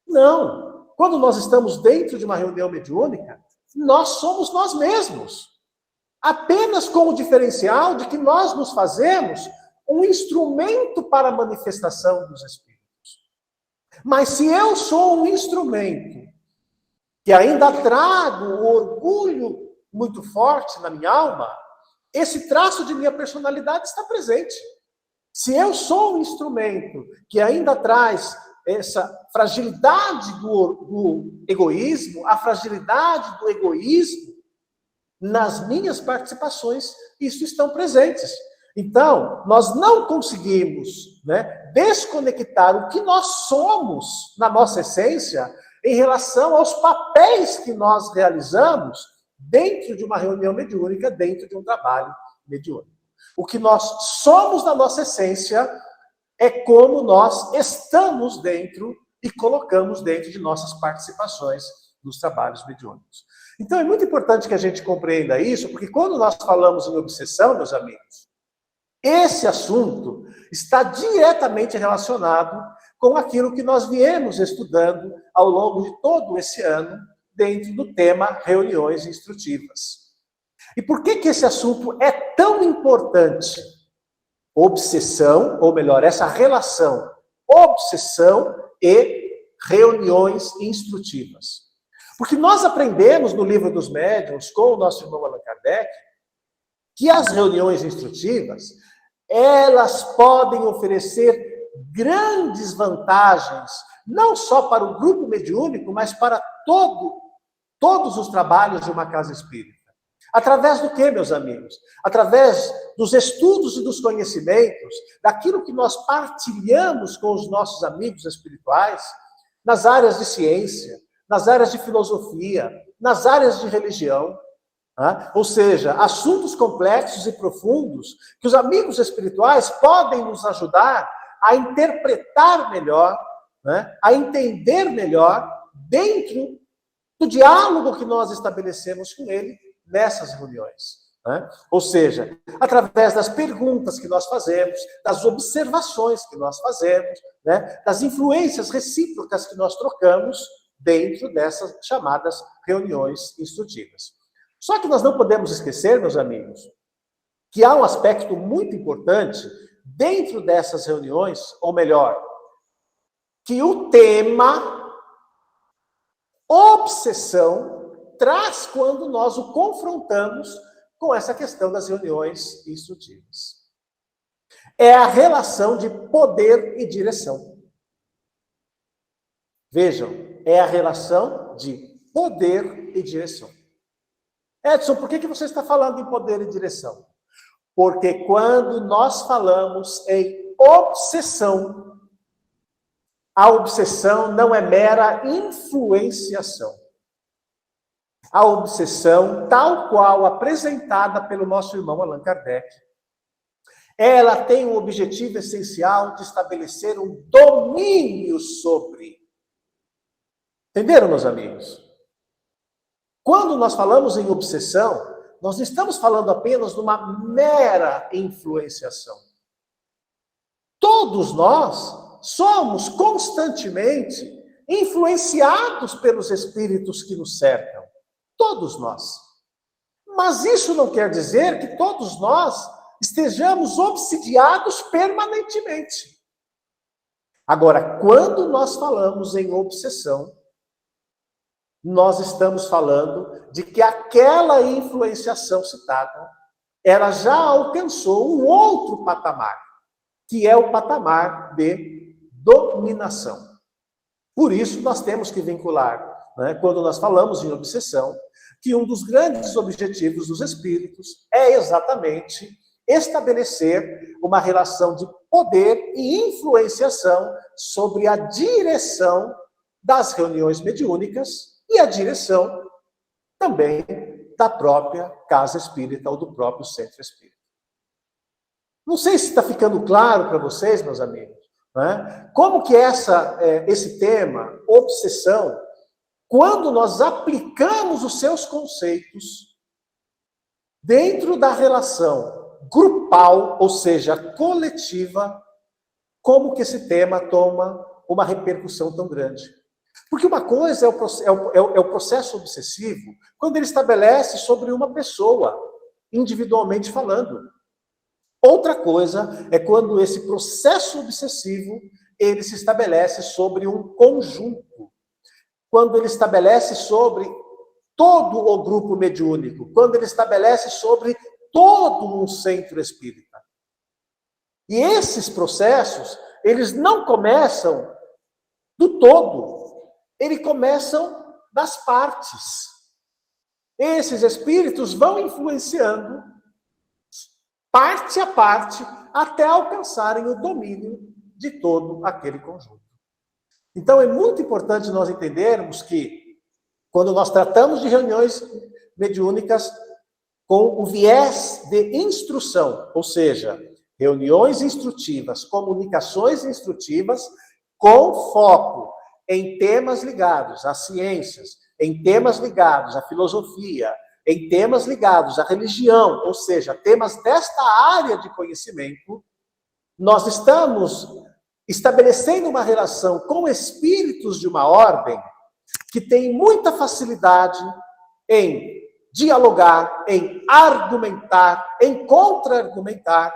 Speaker 7: Não. Quando nós estamos dentro de uma reunião mediúnica, nós somos nós mesmos. Apenas com o diferencial de que nós nos fazemos um instrumento para a manifestação dos espíritos. Mas se eu sou um instrumento que ainda trago o orgulho muito forte na minha alma, esse traço de minha personalidade está presente. Se eu sou um instrumento que ainda traz essa fragilidade do egoísmo, a fragilidade do egoísmo, nas minhas participações, isso estão presentes. Então, nós não conseguimos, né, desconectar o que nós somos na nossa essência em relação aos papéis que nós realizamos dentro de uma reunião mediúnica, dentro de um trabalho mediúnico. O que nós somos na nossa essência é como nós estamos dentro e colocamos dentro de nossas participações nos trabalhos mediúnicos. Então, é muito importante que a gente compreenda isso, porque quando nós falamos em obsessão, meus amigos, esse assunto está diretamente relacionado com aquilo que nós viemos estudando ao longo de todo esse ano, dentro do tema reuniões instrutivas. E por que esse assunto é tão importante? Obsessão, ou melhor, essa relação obsessão e reuniões instrutivas. Porque nós aprendemos no Livro dos Médiuns, com o nosso irmão Allan Kardec, que as reuniões instrutivas, elas podem oferecer grandes vantagens, não só para o grupo mediúnico, mas para todos os trabalhos de uma casa espírita. Através do quê, meus amigos? Através dos estudos e dos conhecimentos, daquilo que nós partilhamos com os nossos amigos espirituais, nas áreas de ciência, nas áreas de filosofia, nas áreas de religião. Ou seja, assuntos complexos e profundos que os amigos espirituais podem nos ajudar a interpretar melhor, né, a entender melhor dentro do diálogo que nós estabelecemos com ele nessas reuniões. Né? Ou seja, através das perguntas que nós fazemos, das observações que nós fazemos, né, das influências recíprocas que nós trocamos dentro dessas chamadas reuniões instrutivas. Só que nós não podemos esquecer, meus amigos, que há um aspecto muito importante dentro dessas reuniões, ou melhor, que o tema obsessão traz quando nós o confrontamos com essa questão das reuniões instrutivas. É a relação de poder e direção. Vejam, é a relação de poder e direção. Edson, por que você está falando em poder e direção? Porque quando nós falamos em obsessão, a obsessão não é mera influenciação. A obsessão, tal qual apresentada pelo nosso irmão Allan Kardec, ela tem o objetivo essencial de estabelecer um domínio sobre. Entenderam, meus amigos? Quando nós falamos em obsessão, nós não estamos falando apenas de uma mera influenciação. Todos nós somos constantemente influenciados pelos espíritos que nos cercam. Todos nós. Mas isso não quer dizer que todos nós estejamos obsidiados permanentemente. Agora, quando nós falamos em obsessão, nós estamos falando de que aquela influenciação citada, ela já alcançou um outro patamar, que é o patamar de dominação. Por isso, nós temos que vincular, né, quando nós falamos em obsessão, que um dos grandes objetivos dos espíritos é exatamente estabelecer uma relação de poder e influenciação sobre a direção das reuniões mediúnicas e a direção também da própria casa espírita ou do próprio centro espírita. Não sei se está ficando claro para vocês, meus amigos, né? Como que esse tema, obsessão, quando nós aplicamos os seus conceitos dentro da relação grupal, ou seja, coletiva, como que esse tema toma uma repercussão tão grande. Porque uma coisa é o processo obsessivo quando ele estabelece sobre uma pessoa, individualmente falando. Outra coisa é quando esse processo obsessivo, ele se estabelece sobre um conjunto, quando ele estabelece sobre todo o grupo mediúnico, quando ele estabelece sobre todo um centro espírita. E esses processos, eles não começam do todo, eles começam das partes. Esses espíritos vão influenciando parte a parte até alcançarem o domínio de todo aquele conjunto. Então, é muito importante nós entendermos que, quando nós tratamos de reuniões mediúnicas com o viés de instrução, ou seja, reuniões instrutivas, comunicações instrutivas, com foco em temas ligados às ciências, em temas ligados à filosofia, em temas ligados à religião, ou seja, temas desta área de conhecimento, nós estamos estabelecendo uma relação com espíritos de uma ordem que tem muita facilidade em dialogar, em argumentar, em contra-argumentar,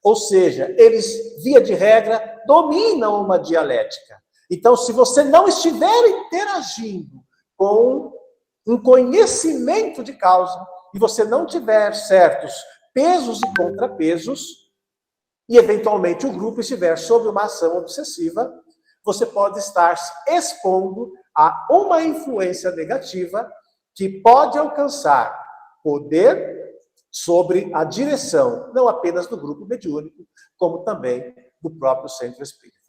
Speaker 7: ou seja, eles, via de regra, dominam uma dialética. Então, se você não estiver interagindo com um conhecimento de causa, e você não tiver certos pesos e contrapesos, e eventualmente o grupo estiver sob uma ação obsessiva, você pode estar se expondo a uma influência negativa que pode alcançar poder sobre a direção, não apenas do grupo mediúnico, como também do próprio centro espírita.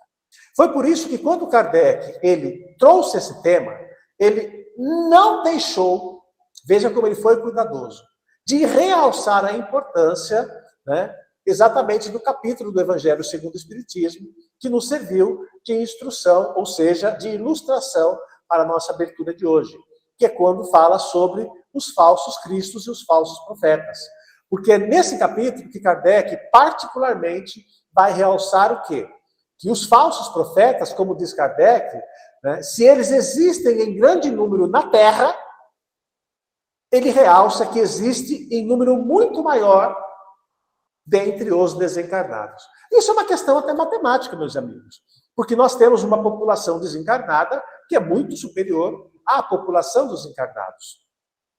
Speaker 7: Foi por isso que, quando Kardec ele trouxe esse tema, ele não deixou, veja como ele foi cuidadoso, de realçar a importância, né, exatamente do capítulo do Evangelho segundo o Espiritismo, que nos serviu de instrução, ou seja, de ilustração para a nossa abertura de hoje, que é quando fala sobre os falsos cristos e os falsos profetas. Porque é nesse capítulo que Kardec, particularmente, vai realçar o quê? Que os falsos profetas, como diz Kardec, né, se eles existem em grande número na Terra, ele realça que existe em número muito maior dentre os desencarnados. Isso é uma questão até matemática, meus amigos, porque nós temos uma população desencarnada que é muito superior à população dos encarnados.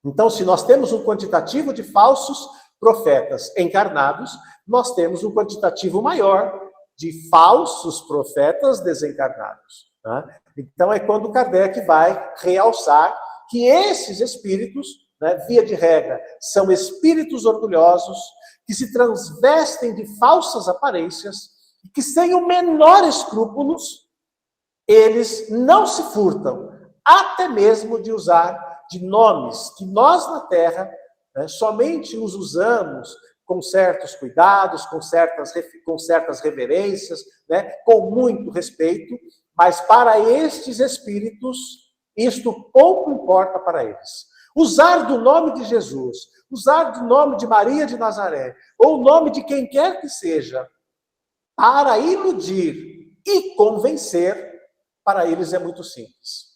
Speaker 7: Então, se nós temos um quantitativo de falsos profetas encarnados, nós temos um quantitativo maior de falsos profetas desencarnados. Né? Então, é quando Kardec vai realçar que esses espíritos, né, via de regra, são espíritos orgulhosos, que se transvestem de falsas aparências, e que, sem o menor escrúpulos, eles não se furtam, até mesmo de usar de nomes que nós na Terra, né, somente os usamos com certos cuidados, com certas reverências, né, com muito respeito, mas para estes espíritos, isto pouco importa para eles. Usar do nome de Jesus, usar do nome de Maria de Nazaré, ou o nome de quem quer que seja, para iludir e convencer, para eles é muito simples.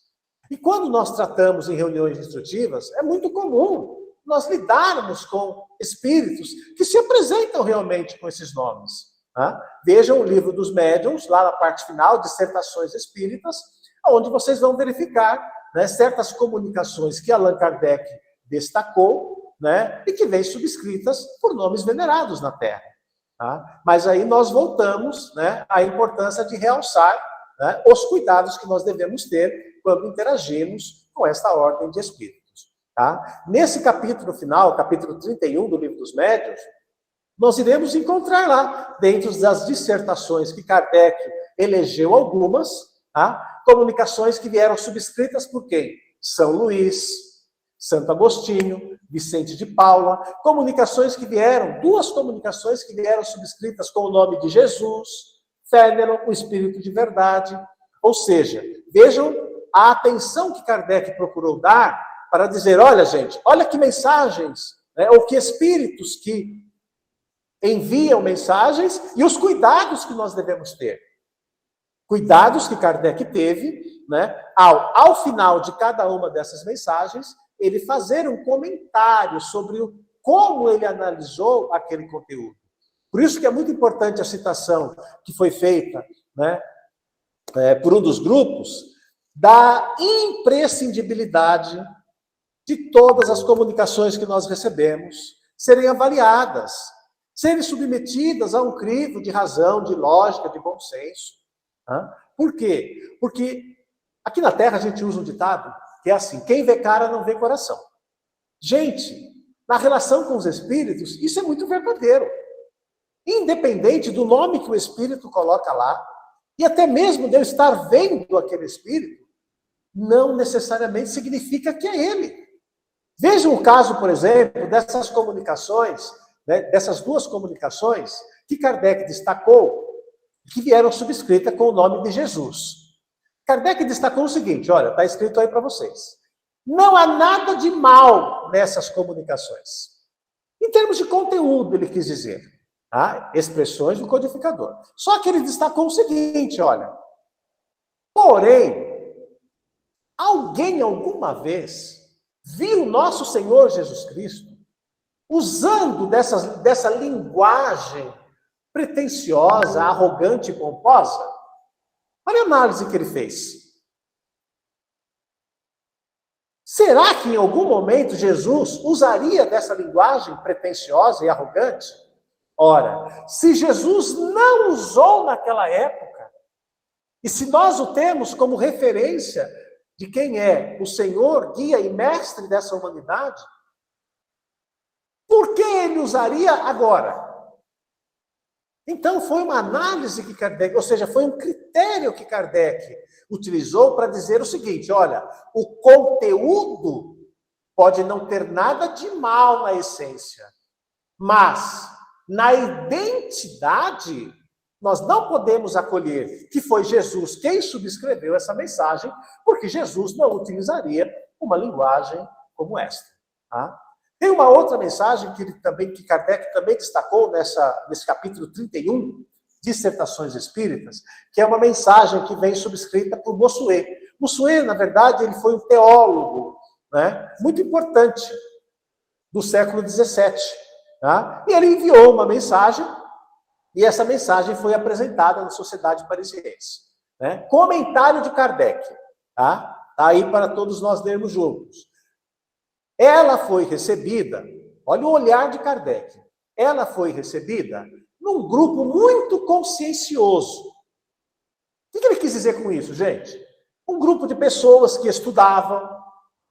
Speaker 7: E quando nós tratamos em reuniões instrutivas, é muito comum nós lidarmos com espíritos que se apresentam realmente com esses nomes. Tá? Vejam o livro dos médiuns, lá na parte final, Dissertações Espíritas, onde vocês vão verificar, né, certas comunicações que Allan Kardec destacou, né, e que vêm subscritas por nomes venerados na Terra. Tá? Mas aí nós voltamos, né, à importância de realçar, né, os cuidados que nós devemos ter quando interagimos com esta ordem de espíritos. Tá? Nesse capítulo final, capítulo 31 do Livro dos Médiuns, nós iremos encontrar lá, dentro das dissertações que Kardec elegeu algumas, tá? Comunicações que vieram subscritas por quem? São Luís, Santo Agostinho, Vicente de Paula, duas comunicações que vieram subscritas com o nome de Jesus, Fénelon, o Espírito de Verdade. Ou seja, vejam a atenção que Kardec procurou dar para dizer, olha, gente, olha que mensagens, né, ou que espíritos que enviam mensagens e os cuidados que nós devemos ter. Cuidados que Kardec teve, né, ao final de cada uma dessas mensagens, ele fazer um comentário sobre como ele analisou aquele conteúdo. Por isso que é muito importante a citação que foi feita, né, por um dos grupos, da imprescindibilidade de todas as comunicações que nós recebemos serem avaliadas, serem submetidas a um crivo de razão, de lógica, de bom senso. Por quê? Porque aqui na Terra a gente usa um ditado que é assim: quem vê cara não vê coração. Gente, na relação com os espíritos, isso é muito verdadeiro. Independente do nome que o espírito coloca lá, e até mesmo de eu estar vendo aquele espírito, não necessariamente significa que é ele. Vejam o caso, por exemplo, dessas comunicações, né, dessas duas comunicações que Kardec destacou, que vieram subscritas com o nome de Jesus. Kardec destacou o seguinte, olha, está escrito aí para vocês. Não há nada de mal nessas comunicações. Em termos de conteúdo, ele quis dizer. Expressões do codificador. Só que ele destacou o seguinte, olha. Porém, alguém alguma vez viu nosso Senhor Jesus Cristo usando dessa linguagem pretensiosa, arrogante e pomposa? Olha a análise que ele fez. Será que em algum momento Jesus usaria dessa linguagem pretensiosa e arrogante? Ora, se Jesus não usou naquela época, e se nós o temos como referência de quem é o Senhor, guia e mestre dessa humanidade, por que ele usaria agora? Então, foi uma análise que Kardec, ou seja, foi um critério que Kardec utilizou para dizer o seguinte, olha, o conteúdo pode não ter nada de mal na essência, mas na identidade, nós não podemos acolher que foi Jesus quem subscreveu essa mensagem, porque Jesus não utilizaria uma linguagem como esta. Tem uma outra mensagem que Kardec também destacou nesse capítulo 31, Dissertações Espíritas, que é uma mensagem que vem subscrita por Bossuet. Bossuet, na verdade, ele foi um teólogo, né, muito importante do século XVII. E ele enviou uma mensagem, e essa mensagem foi apresentada na Sociedade Parisiense. Comentário de Kardec. Tá aí para todos nós lermos juntos. Ela foi recebida, olha o olhar de Kardec, ela foi recebida num grupo muito consciencioso. O que ele quis dizer com isso, gente? Um grupo de pessoas que estudavam,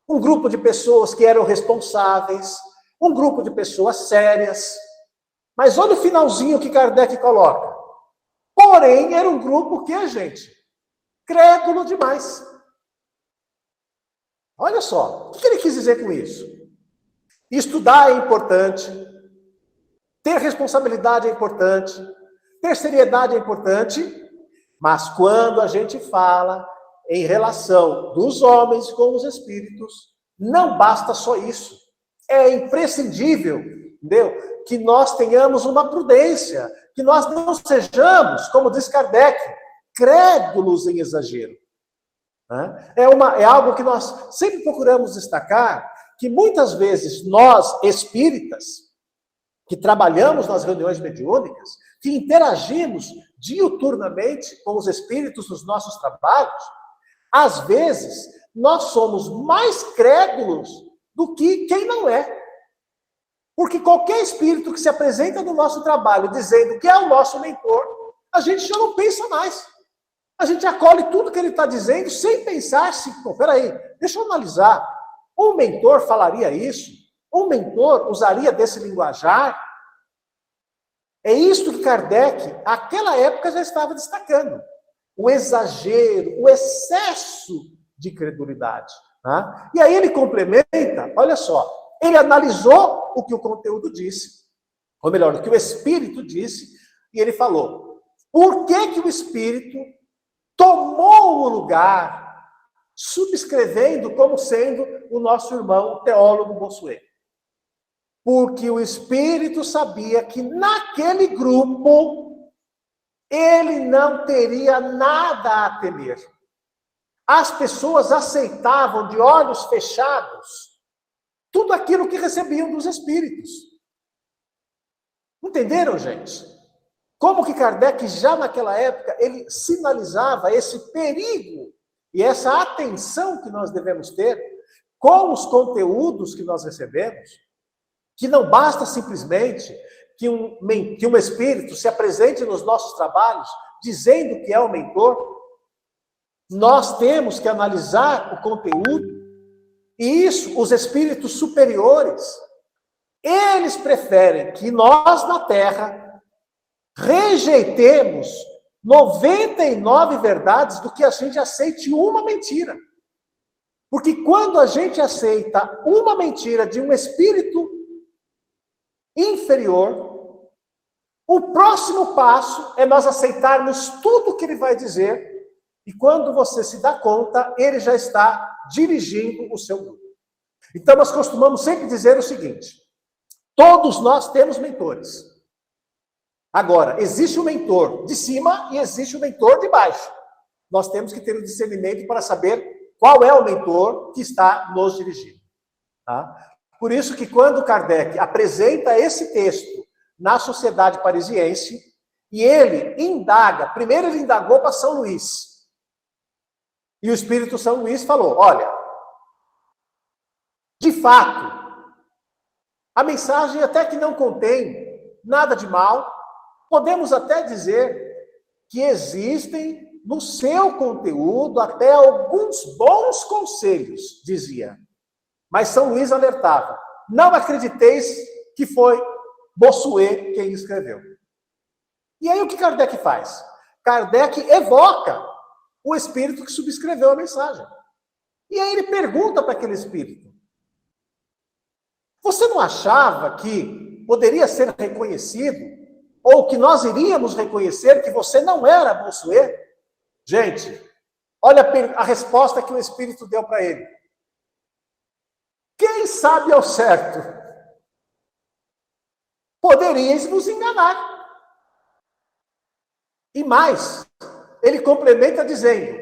Speaker 7: um grupo de pessoas que eram responsáveis, um grupo de pessoas sérias. Mas olha o finalzinho que Kardec coloca. Porém, era um grupo que, gente, crédulo demais. Olha só, o que ele quis dizer com isso? Estudar é importante, ter responsabilidade é importante, ter seriedade é importante, mas quando a gente fala em relação dos homens com os espíritos, não basta só isso. É imprescindível, entendeu? Que nós tenhamos uma prudência, que nós não sejamos, como diz Kardec, crédulos em exagero. É algo que nós sempre procuramos destacar, que muitas vezes nós, espíritas, que trabalhamos nas reuniões mediúnicas, que interagimos diuturnamente com os espíritos nos nossos trabalhos, às vezes nós somos mais crédulos do que quem não é. Porque qualquer espírito que se apresenta no nosso trabalho dizendo que é o nosso mentor, a gente já não pensa mais. A gente acolhe tudo que ele está dizendo sem pensar se, peraí, deixa eu analisar. Um mentor falaria isso? Um mentor usaria desse linguajar? É isso que Kardec, naquela época, já estava destacando. O exagero, o excesso de credulidade. E aí ele complementa, olha só, ele analisou o que o conteúdo disse, ou melhor, o que o Espírito disse, e ele falou, por que o Espírito tomou o lugar, subscrevendo como sendo o nosso irmão o teólogo Bossuet? Porque o Espírito sabia que naquele grupo ele não teria nada a temer. As pessoas aceitavam de olhos fechados tudo aquilo que recebiam dos espíritos. Entenderam, gente? Como que Kardec, já naquela época, ele sinalizava esse perigo e essa atenção que nós devemos ter com os conteúdos que nós recebemos, que não basta simplesmente que um espírito se apresente nos nossos trabalhos dizendo que é o mentor. Nós temos que analisar o conteúdo, e isso, os espíritos superiores, eles preferem que nós, na Terra, rejeitemos 99 verdades do que a gente aceite uma mentira. Porque quando a gente aceita uma mentira de um espírito inferior, o próximo passo é nós aceitarmos tudo que ele vai dizer, e quando você se dá conta, ele já está dirigindo o seu grupo. Então, nós costumamos sempre dizer o seguinte: todos nós temos mentores. Agora, existe o mentor de cima e existe o mentor de baixo. Nós temos que ter o discernimento para saber qual é o mentor que está nos dirigindo. Tá? Por isso que quando Kardec apresenta esse texto na Sociedade Parisiense, e ele indaga, primeiro ele indagou para São Luís. E o Espírito São Luís falou: olha, de fato, a mensagem até que não contém nada de mal. Podemos até dizer que existem no seu conteúdo até alguns bons conselhos, dizia. Mas São Luís alertava: não acrediteis que foi Bossuet quem escreveu. E aí o que Kardec faz? Kardec evoca o espírito que subscreveu a mensagem. E aí ele pergunta para aquele espírito: você não achava que poderia ser reconhecido, ou que nós iríamos reconhecer que você não era Bossuet? Gente, olha a resposta que o Espírito deu para ele. Quem sabe ao certo? Poderíeis nos enganar. E mais, ele complementa dizendo: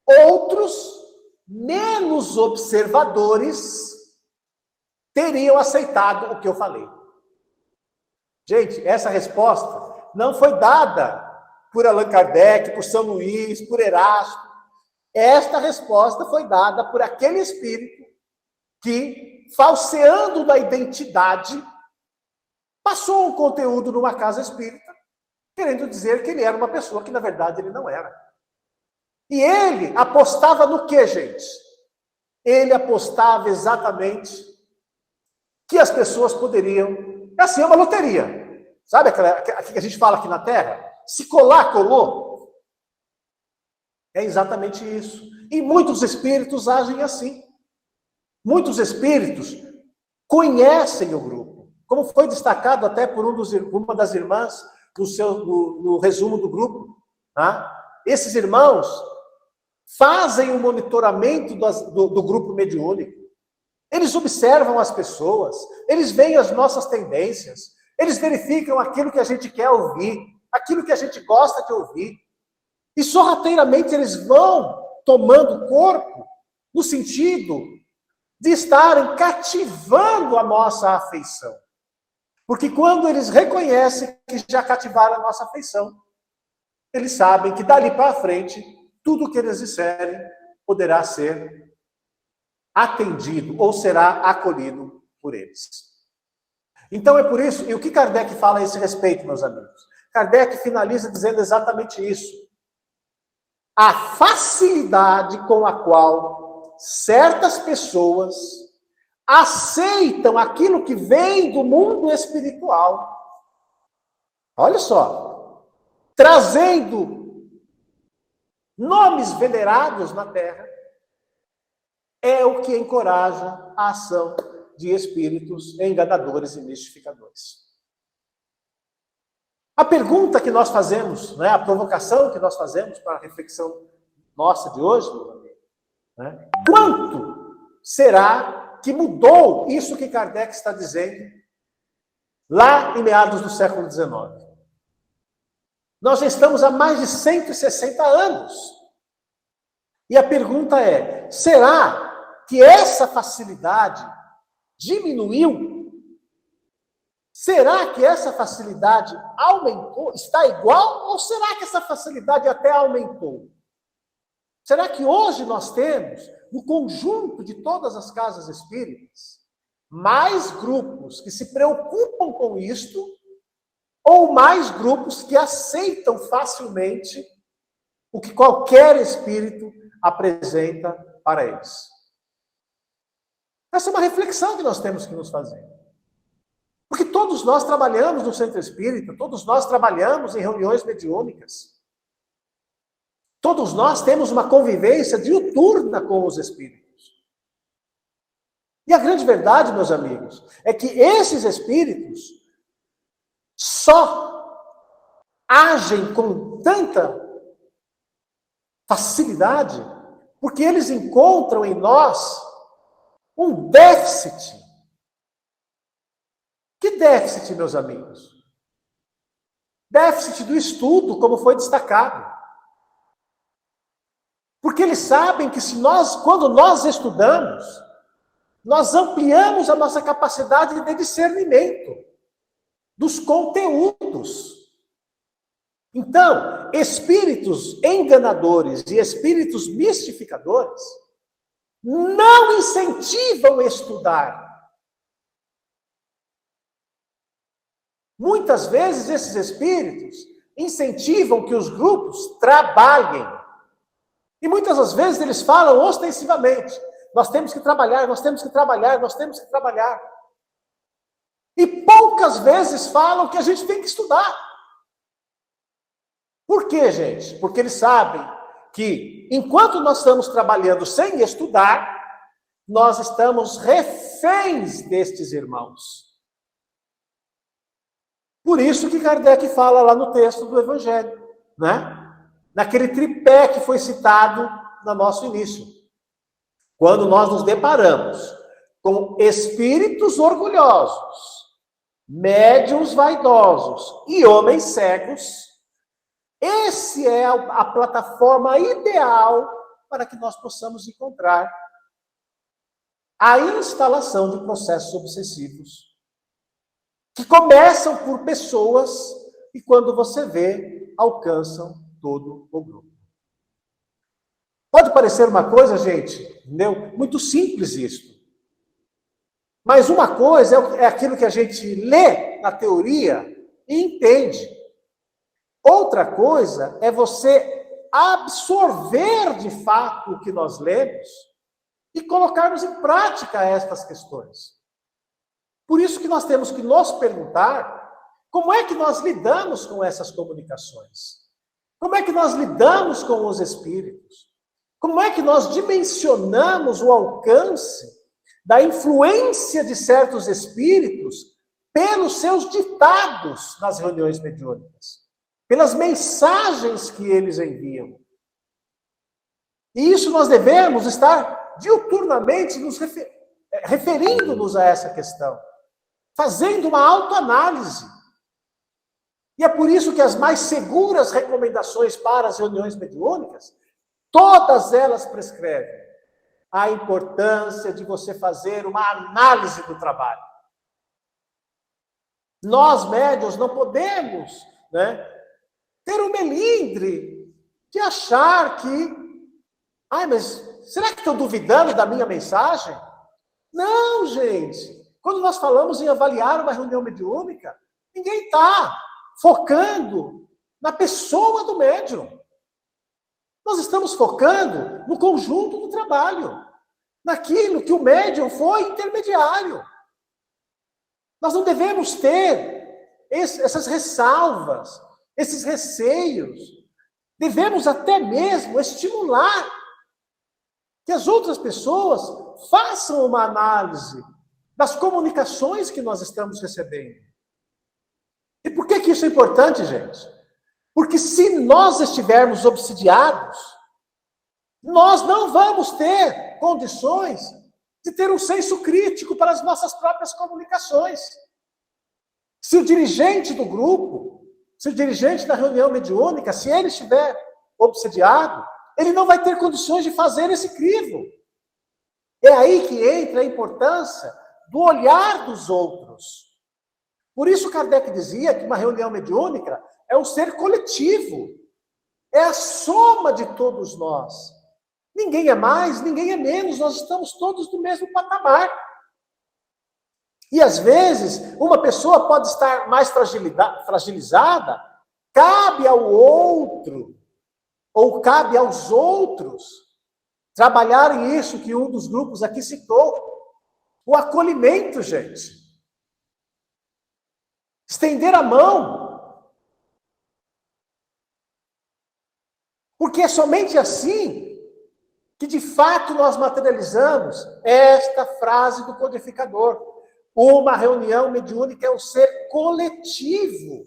Speaker 7: outros, menos observadores, teriam aceitado o que eu falei. Gente, essa resposta não foi dada por Allan Kardec, por São Luís, por Erasto. Esta resposta foi dada por aquele espírito que, falseando da identidade, passou um conteúdo numa casa espírita, querendo dizer que ele era uma pessoa que, na verdade, ele não era. E ele apostava no quê, gente? Ele apostava exatamente que as pessoas poderiam... Assim, é uma loteria. Sabe aquela que a gente fala aqui na Terra? Se colar, colou. É exatamente isso. E muitos espíritos agem assim. Muitos espíritos conhecem o grupo. Como foi destacado até por uma das irmãs no resumo do grupo. Tá? Esses irmãos fazem o monitoramento do grupo mediúnico. Eles observam as pessoas, eles veem as nossas tendências, eles verificam aquilo que a gente quer ouvir, aquilo que a gente gosta de ouvir. E sorrateiramente eles vão tomando corpo no sentido de estarem cativando a nossa afeição. Porque quando eles reconhecem que já cativaram a nossa afeição, eles sabem que dali para frente, tudo que eles disserem poderá ser atendido ou será acolhido por eles. Então é por isso, e o que Kardec fala a esse respeito, meus amigos? Kardec finaliza dizendo exatamente isso. A facilidade com a qual certas pessoas aceitam aquilo que vem do mundo espiritual. Olha só, trazendo nomes venerados na Terra, é o que encoraja a ação de espíritos enganadores e mistificadores. A pergunta que nós fazemos, né, a provocação que nós fazemos para a reflexão nossa de hoje, meu amigo, né, quanto será que mudou isso que Kardec está dizendo lá em meados do século XIX? Nós já estamos há mais de 160 anos. E a pergunta é, será que essa facilidade diminuiu? será que essa facilidade aumentou? Está igual? Ou será que essa facilidade até aumentou? Será que hoje nós temos, no conjunto de todas as casas espíritas, mais grupos que se preocupam com isto, ou mais grupos que aceitam facilmente o que qualquer espírito apresenta para eles? Essa é uma reflexão que nós temos que nos fazer. Porque todos nós trabalhamos no centro espírita, todos nós trabalhamos em reuniões mediúnicas. Todos nós temos uma convivência diuturna com os espíritos. E a grande verdade, meus amigos, é que esses espíritos só agem com tanta facilidade porque eles encontram em nós um déficit. Que déficit, meus amigos? Déficit do estudo, como foi destacado. Porque eles sabem que quando nós estudamos, nós ampliamos a nossa capacidade de discernimento dos conteúdos. Então, espíritos enganadores e espíritos mistificadores não incentivam a estudar. Muitas vezes esses espíritos incentivam que os grupos trabalhem. E muitas das vezes eles falam ostensivamente: nós temos que trabalhar, nós temos que trabalhar, nós temos que trabalhar. E poucas vezes falam que a gente tem que estudar. Por quê, gente? Porque eles sabem que, enquanto nós estamos trabalhando sem estudar, nós estamos reféns destes irmãos. Por isso que Kardec fala lá no texto do Evangelho, né? Naquele tripé que foi citado no nosso início. Quando nós nos deparamos com espíritos orgulhosos, médiuns vaidosos e homens cegos, esse é a plataforma ideal para que nós possamos encontrar a instalação de processos obsessivos, que começam por pessoas e, quando você vê, alcançam todo o grupo. Pode parecer uma coisa, gente, entendeu? Muito simples isso. Mas uma coisa é aquilo que a gente lê na teoria e entende. Outra coisa é você absorver de fato o que nós lemos e colocarmos em prática estas questões. Por isso que nós temos que nos perguntar como é que nós lidamos com essas comunicações. Como é que nós lidamos com os espíritos? Como é que nós dimensionamos o alcance da influência de certos espíritos pelos seus ditados nas reuniões mediúnicas, pelas mensagens que eles enviam? E isso nós devemos estar diuturnamente referindo-nos a essa questão, fazendo uma autoanálise. E é por isso que as mais seguras recomendações para as reuniões mediúnicas, todas elas prescrevem a importância de você fazer uma análise do trabalho. Nós, médiuns, não podemos, ter o melindre de achar que, mas será que estão duvidando da minha mensagem? Não, gente. Quando nós falamos em avaliar uma reunião mediúnica, ninguém está focando na pessoa do médium. Nós estamos focando no conjunto do trabalho, naquilo que o médium foi intermediário. Nós não devemos ter essas ressalvas, esses receios. Devemos até mesmo estimular que as outras pessoas façam uma análise das comunicações que nós estamos recebendo. E por que isso é importante, gente? Porque se nós estivermos obsidiados, nós não vamos ter condições de ter um senso crítico para as nossas próprias comunicações. Se o dirigente do grupo, se o dirigente da reunião mediúnica, se ele estiver obsidiado, ele não vai ter condições de fazer esse crivo. É aí que entra a importância do olhar dos outros. Por isso Kardec dizia que uma reunião mediúnica é um ser coletivo. É a soma de todos nós. Ninguém é mais, ninguém é menos, nós estamos todos no mesmo patamar. E às vezes, uma pessoa pode estar mais fragilizada, cabe ao outro, ou cabe aos outros, trabalharem isso que um dos grupos aqui citou, o acolhimento, gente. Estender a mão. Porque é somente assim que, de fato, nós materializamos esta frase do codificador. Uma reunião mediúnica é um ser coletivo.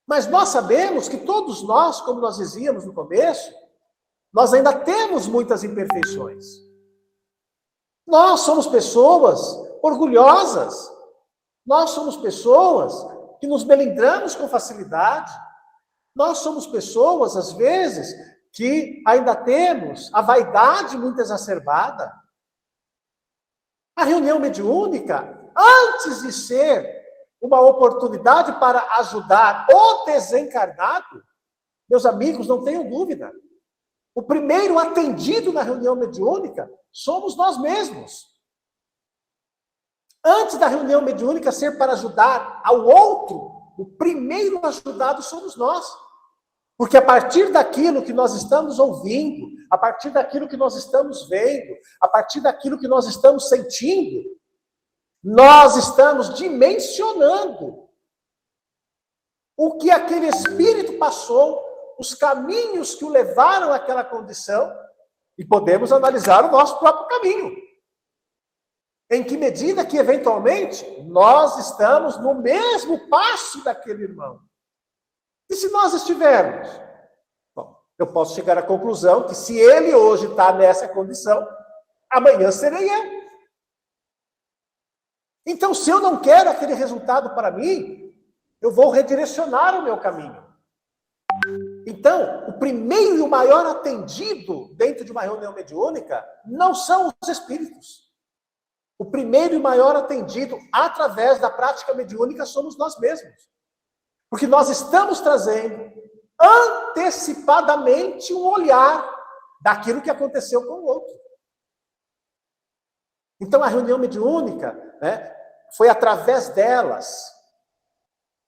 Speaker 7: Mas nós sabemos que todos nós, como nós dizíamos no começo, nós ainda temos muitas imperfeições. Nós somos pessoas orgulhosas. Nós somos pessoas que nos melindramos com facilidade. Nós somos pessoas, às vezes, que ainda temos a vaidade muito exacerbada. A reunião mediúnica, antes de ser uma oportunidade para ajudar o desencarnado, meus amigos, não tenham dúvida, o primeiro atendido na reunião mediúnica somos nós mesmos. Antes da reunião mediúnica ser para ajudar ao outro, o primeiro ajudado somos nós. Porque a partir daquilo que nós estamos ouvindo, a partir daquilo que nós estamos vendo, a partir daquilo que nós estamos sentindo, nós estamos dimensionando o que aquele espírito passou, os caminhos que o levaram àquela condição, e podemos analisar o nosso próprio caminho. Em que medida que, eventualmente, nós estamos no mesmo passo daquele irmão. E se nós estivermos? Bom, eu posso chegar à conclusão que se ele hoje está nessa condição, amanhã serei eu. Então, se eu não quero aquele resultado para mim, eu vou redirecionar o meu caminho. Então, o primeiro e o maior atendido dentro de uma reunião mediúnica não são os espíritos. O primeiro e maior atendido através da prática mediúnica somos nós mesmos. Porque nós estamos trazendo antecipadamente um olhar daquilo que aconteceu com o outro. Então, a reunião mediúnica, né, foi através delas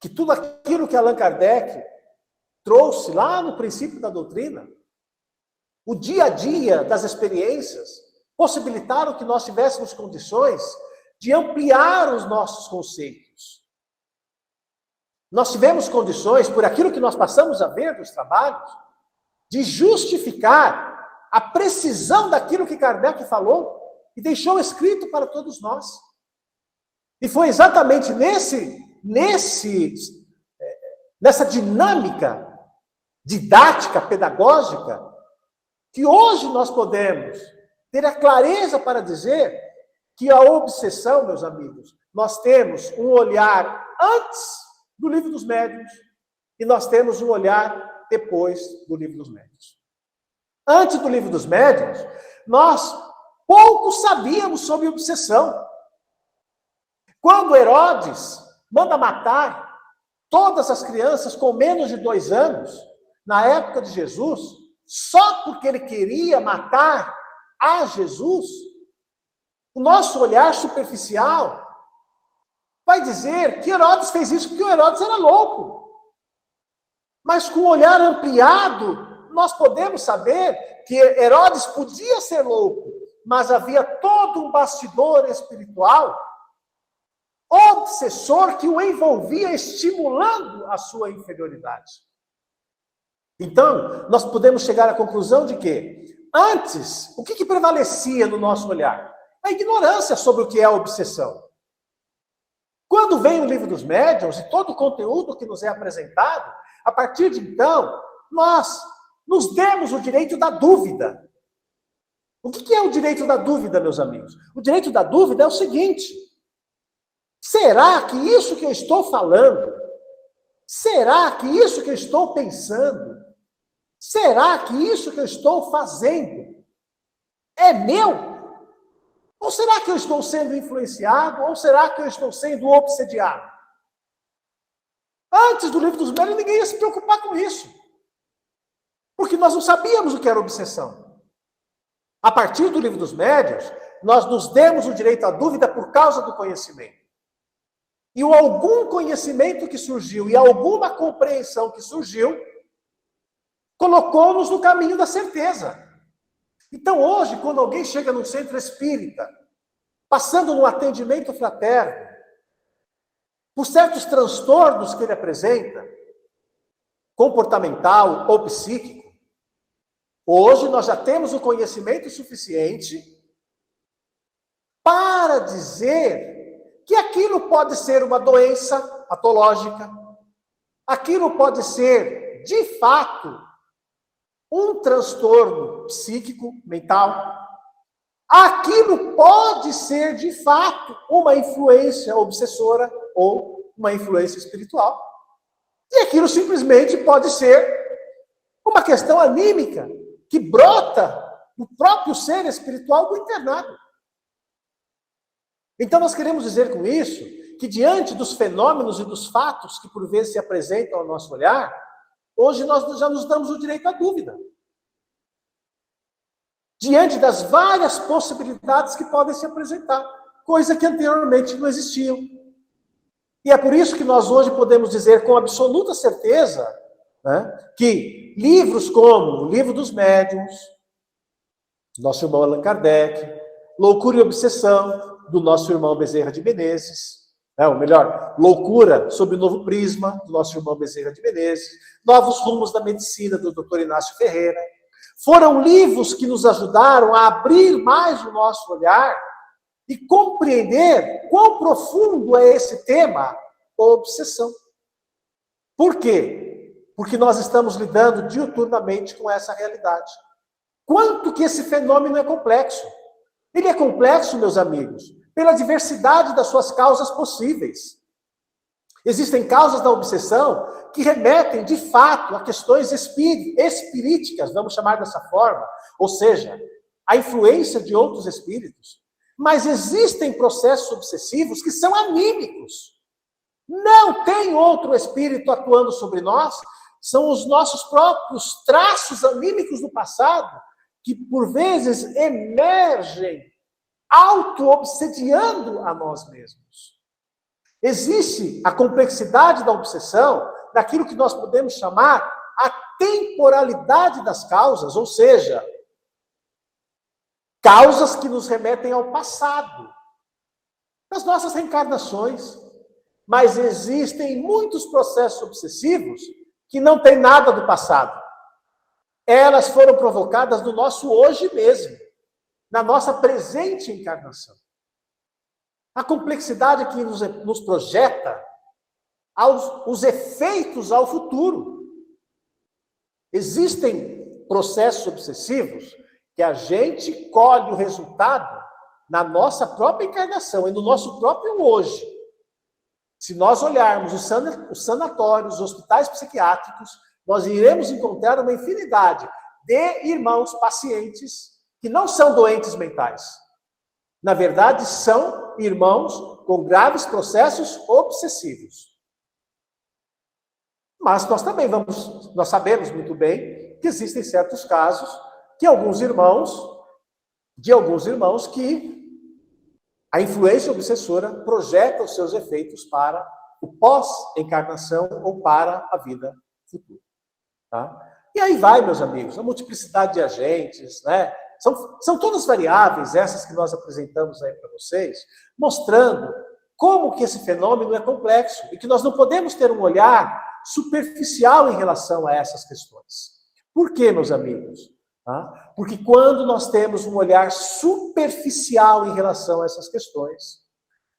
Speaker 7: que tudo aquilo que Allan Kardec trouxe lá no princípio da doutrina, o dia a dia das experiências, possibilitaram que nós tivéssemos condições de ampliar os nossos conceitos. Nós tivemos condições, por aquilo que nós passamos a ver dos trabalhos, de justificar a precisão daquilo que Kardec falou e deixou escrito para todos nós. E foi exatamente nessa dinâmica didática, pedagógica, que hoje nós podemos ter a clareza para dizer que a obsessão, meus amigos, nós temos um olhar antes do Livro dos Médiuns e nós temos um olhar depois do Livro dos Médiuns. Antes do Livro dos Médiuns, nós pouco sabíamos sobre obsessão. Quando Herodes manda matar todas as crianças com menos de 2 anos, na época de Jesus, só porque ele queria matar a Jesus, o nosso olhar superficial vai dizer que Herodes fez isso porque o Herodes era louco. Mas com o olhar ampliado, nós podemos saber que Herodes podia ser louco, mas havia todo um bastidor espiritual, obsessor, que o envolvia, estimulando a sua inferioridade. Então, nós podemos chegar à conclusão de que, antes, o que prevalecia no nosso olhar? A ignorância sobre o que é a obsessão. Quando vem o Livro dos Médiuns e todo o conteúdo que nos é apresentado, a partir de então, nós nos demos o direito da dúvida. O que é o direito da dúvida, meus amigos? O direito da dúvida é o seguinte: será que isso que eu estou falando, será que isso que eu estou pensando, será que isso que eu estou fazendo é meu? Ou será que eu estou sendo influenciado? Ou será que eu estou sendo obsediado? Antes do livro dos médiuns, ninguém ia se preocupar com isso. Porque nós não sabíamos o que era obsessão. A partir do livro dos médiuns, nós nos demos o direito à dúvida por causa do conhecimento. E algum conhecimento que surgiu e alguma compreensão que surgiu, colocou-nos no caminho da certeza. Então hoje, quando alguém chega num centro espírita, passando num atendimento fraterno, por certos transtornos que ele apresenta, comportamental ou psíquico, hoje nós já temos o conhecimento suficiente para dizer que aquilo pode ser uma doença patológica, aquilo pode ser, de fato, um transtorno psíquico, mental, aquilo pode ser, de fato, uma influência obsessora ou uma influência espiritual. E aquilo simplesmente pode ser uma questão anímica que brota no próprio ser espiritual do internado. Então, nós queremos dizer com isso que, diante dos fenômenos e dos fatos que, por vezes, se apresentam ao nosso olhar, hoje nós já nos damos o direito à dúvida. Diante das várias possibilidades que podem se apresentar, coisa que anteriormente não existiam. E é por isso que nós hoje podemos dizer com absoluta certeza, né, que livros como o Livro dos Médiuns, nosso irmão Allan Kardec, Loucura e Obsessão, do nosso irmão Bezerra de Menezes, ou melhor, Loucura sob o Novo Prisma, do nosso irmão Bezerra de Menezes, Novos Rumos da Medicina, do Dr. Inácio Ferreira, foram livros que nos ajudaram a abrir mais o nosso olhar e compreender quão profundo é esse tema, a obsessão. Por quê? Porque nós estamos lidando diuturnamente com essa realidade. Quanto que esse fenômeno é complexo? Ele é complexo, meus amigos, pela diversidade das suas causas possíveis. Existem causas da obsessão que remetem, de fato, a questões espiríticas, vamos chamar dessa forma, ou seja, a influência de outros espíritos. Mas existem processos obsessivos que são anímicos. Não tem outro espírito atuando sobre nós, são os nossos próprios traços anímicos do passado, que por vezes emergem auto-obsediando a nós mesmos. Existe a complexidade da obsessão daquilo que nós podemos chamar a temporalidade das causas, ou seja, causas que nos remetem ao passado, das nossas reencarnações. Mas existem muitos processos obsessivos que não têm nada do passado. Elas foram provocadas no nosso hoje mesmo, na nossa presente encarnação. A complexidade que nos projeta os efeitos ao futuro. Existem processos obsessivos que a gente colhe o resultado na nossa própria encarnação e no nosso próprio hoje. Se nós olharmos os sanatórios, os hospitais psiquiátricos, nós iremos encontrar uma infinidade de irmãos pacientes que não são doentes mentais. Na verdade, são irmãos com graves processos obsessivos. Mas nós também nós sabemos muito bem que existem certos casos de alguns irmãos que a influência obsessora projeta os seus efeitos para o pós-encarnação ou para a vida futura. Tá? E aí vai, meus amigos, a multiplicidade de agentes, né? São todas variáveis essas que nós apresentamos aí para vocês, mostrando como que esse fenômeno é complexo e que nós não podemos ter um olhar superficial em relação a essas questões. Por quê, meus amigos? Porque quando nós temos um olhar superficial em relação a essas questões,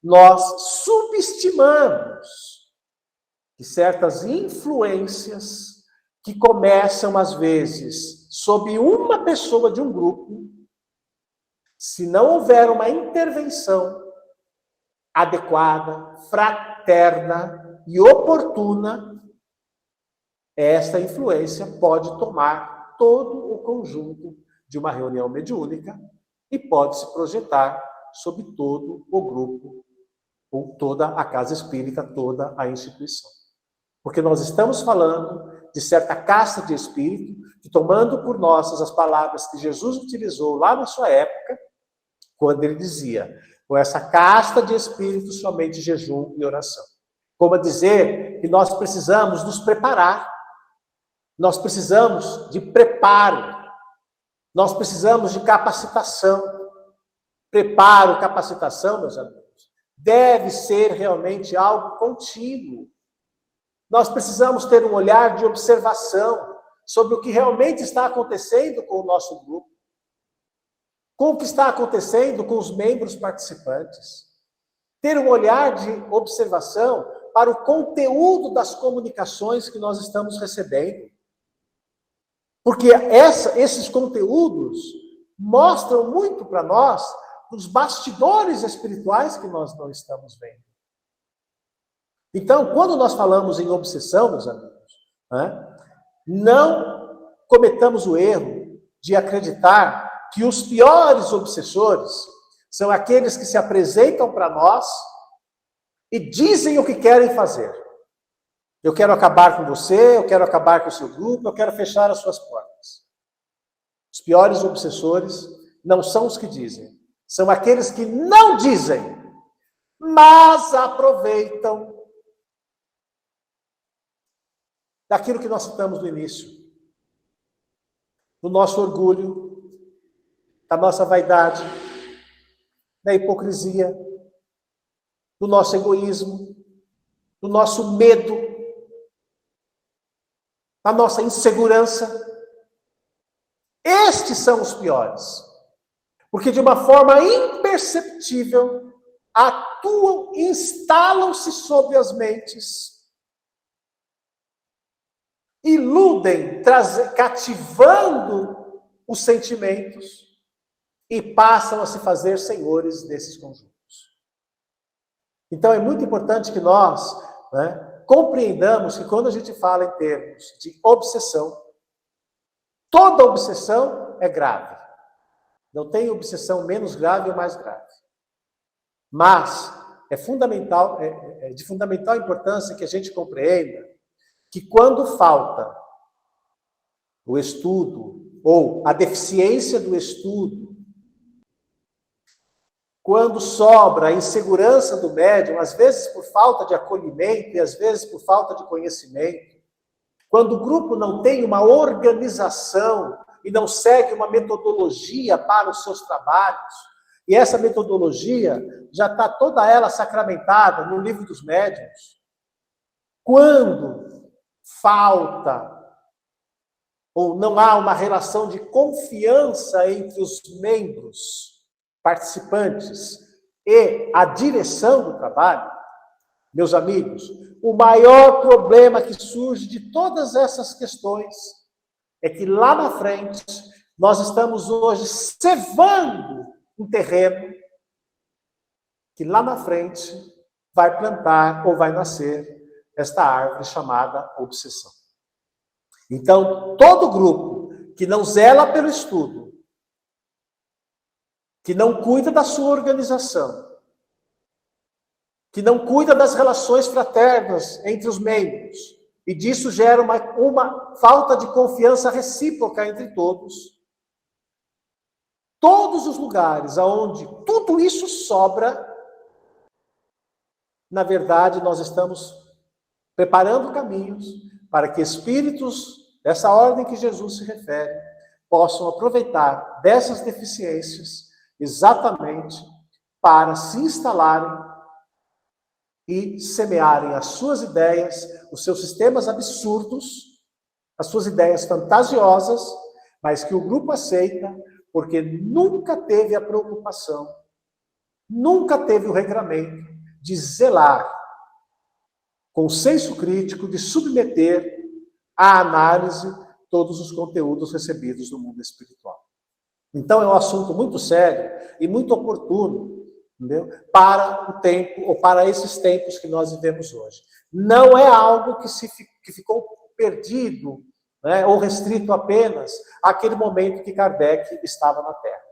Speaker 7: nós subestimamos que certas influências que começam, às vezes, sob uma pessoa de um grupo, se não houver uma intervenção adequada, fraterna e oportuna, esta influência pode tomar todo o conjunto de uma reunião mediúnica e pode se projetar sobre todo o grupo, ou toda a casa espírita, toda a instituição. Porque nós estamos falando de certa casta de espírito, que tomando por nossas as palavras que Jesus utilizou lá na sua época, quando ele dizia, com essa casta de espírito somente jejum e oração. Como a dizer que nós precisamos nos preparar, nós precisamos de preparo, nós precisamos de capacitação. Preparo, capacitação, meus amigos, deve ser realmente algo contínuo. Nós precisamos ter um olhar de observação sobre o que realmente está acontecendo com o nosso grupo, com o que está acontecendo com os membros participantes. Ter um olhar de observação para o conteúdo das comunicações que nós estamos recebendo. Porque esses conteúdos mostram muito para nós os bastidores espirituais que nós não estamos vendo. Então, quando nós falamos em obsessão, meus amigos, não cometamos o erro de acreditar que os piores obsessores são aqueles que se apresentam para nós e dizem o que querem fazer. Eu quero acabar com você, eu quero acabar com o seu grupo, eu quero fechar as suas portas. Os piores obsessores não são os que dizem, são aqueles que não dizem, mas aproveitam daquilo que nós citamos no início, do nosso orgulho, da nossa vaidade, da hipocrisia, do nosso egoísmo, do nosso medo, da nossa insegurança. Estes são os piores, porque de uma forma imperceptível atuam, instalam-se sobre as mentes, iludem, cativando os sentimentos e passam a se fazer senhores desses conjuntos. Então é muito importante que nós compreendamos que quando a gente fala em termos de obsessão, toda obsessão é grave. Não tem obsessão menos grave ou mais grave. Mas é fundamental, é de fundamental importância que a gente compreenda que quando falta o estudo, ou a deficiência do estudo, quando sobra a insegurança do médium, às vezes por falta de acolhimento e às vezes por falta de conhecimento, quando o grupo não tem uma organização e não segue uma metodologia para os seus trabalhos, e essa metodologia já está toda ela sacramentada no Livro dos Médiuns, quando falta ou não há uma relação de confiança entre os membros participantes e a direção do trabalho, meus amigos, o maior problema que surge de todas essas questões é que lá na frente nós estamos hoje cevando um terreno que lá na frente vai plantar ou vai nascer esta árvore chamada obsessão. Então, todo grupo que não zela pelo estudo, que não cuida da sua organização, que não cuida das relações fraternas entre os membros, e disso gera uma falta de confiança recíproca entre todos. Todos os lugares onde tudo isso sobra, na verdade, nós estamos preparando caminhos para que espíritos dessa ordem que Jesus se refere possam aproveitar dessas deficiências exatamente para se instalarem e semearem as suas ideias, os seus sistemas absurdos, as suas ideias fantasiosas, mas que o grupo aceita porque nunca teve a preocupação, nunca teve o regramento de zelar com senso crítico, de submeter à análise todos os conteúdos recebidos do mundo espiritual. Então é um assunto muito sério e muito oportuno, entendeu? Para o tempo, ou para esses tempos que nós vivemos hoje. Não é algo que ficou perdido, ou restrito apenas àquele momento que Kardec estava na Terra.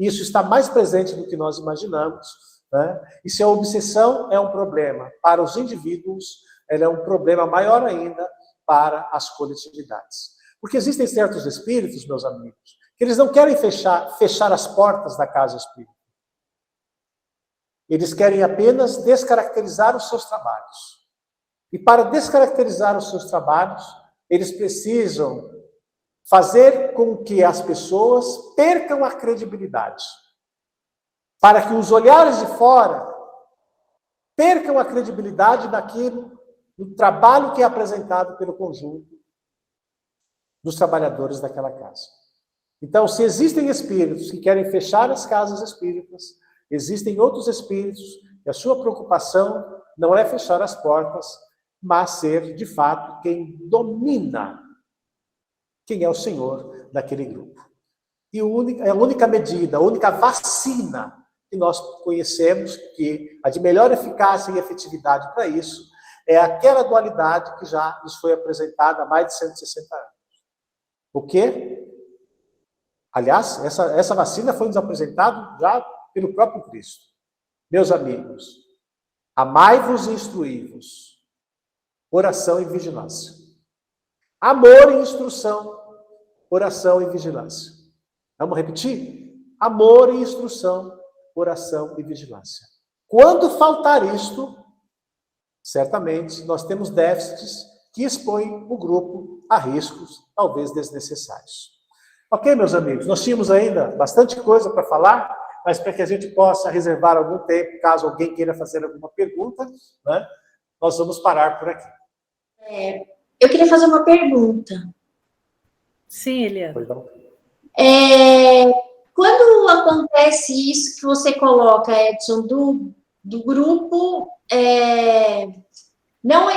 Speaker 7: Isso está mais presente do que nós imaginamos, né? E se a obsessão é um problema para os indivíduos, ela é um problema maior ainda para as coletividades. Porque existem certos espíritos, meus amigos, que eles não querem fechar as portas da casa espírita. Eles querem apenas descaracterizar os seus trabalhos. E para descaracterizar os seus trabalhos, eles precisam fazer com que as pessoas percam a credibilidade. Para que os olhares de fora percam a credibilidade daquilo, do trabalho que é apresentado pelo conjunto dos trabalhadores daquela casa. Então, se existem espíritos que querem fechar as casas espíritas, existem outros espíritos que a sua preocupação não é fechar as portas, mas ser, de fato, quem domina quem é o senhor daquele grupo. E a única medida, a única vacina que nós conhecemos, que a de melhor eficácia e efetividade para isso, é aquela dualidade que já nos foi apresentada há mais de 160 anos. O quê? Aliás, essa vacina foi nos apresentada já pelo próprio Cristo. Meus amigos, amai-vos e instruí-vos. Oração e vigilância. Amor e instrução, oração e vigilância. Vamos repetir? Amor e instrução, oração e vigilância. Quando faltar isto, certamente nós temos déficits que expõem o grupo a riscos, talvez desnecessários. Ok, meus amigos, nós tínhamos ainda bastante coisa para falar, mas para que a gente possa reservar algum tempo, caso alguém queira fazer alguma pergunta, né, nós vamos parar por aqui.
Speaker 2: Eu queria fazer uma pergunta.
Speaker 1: Sim, Eliana.
Speaker 2: Quando acontece isso que você coloca, Edson, do grupo não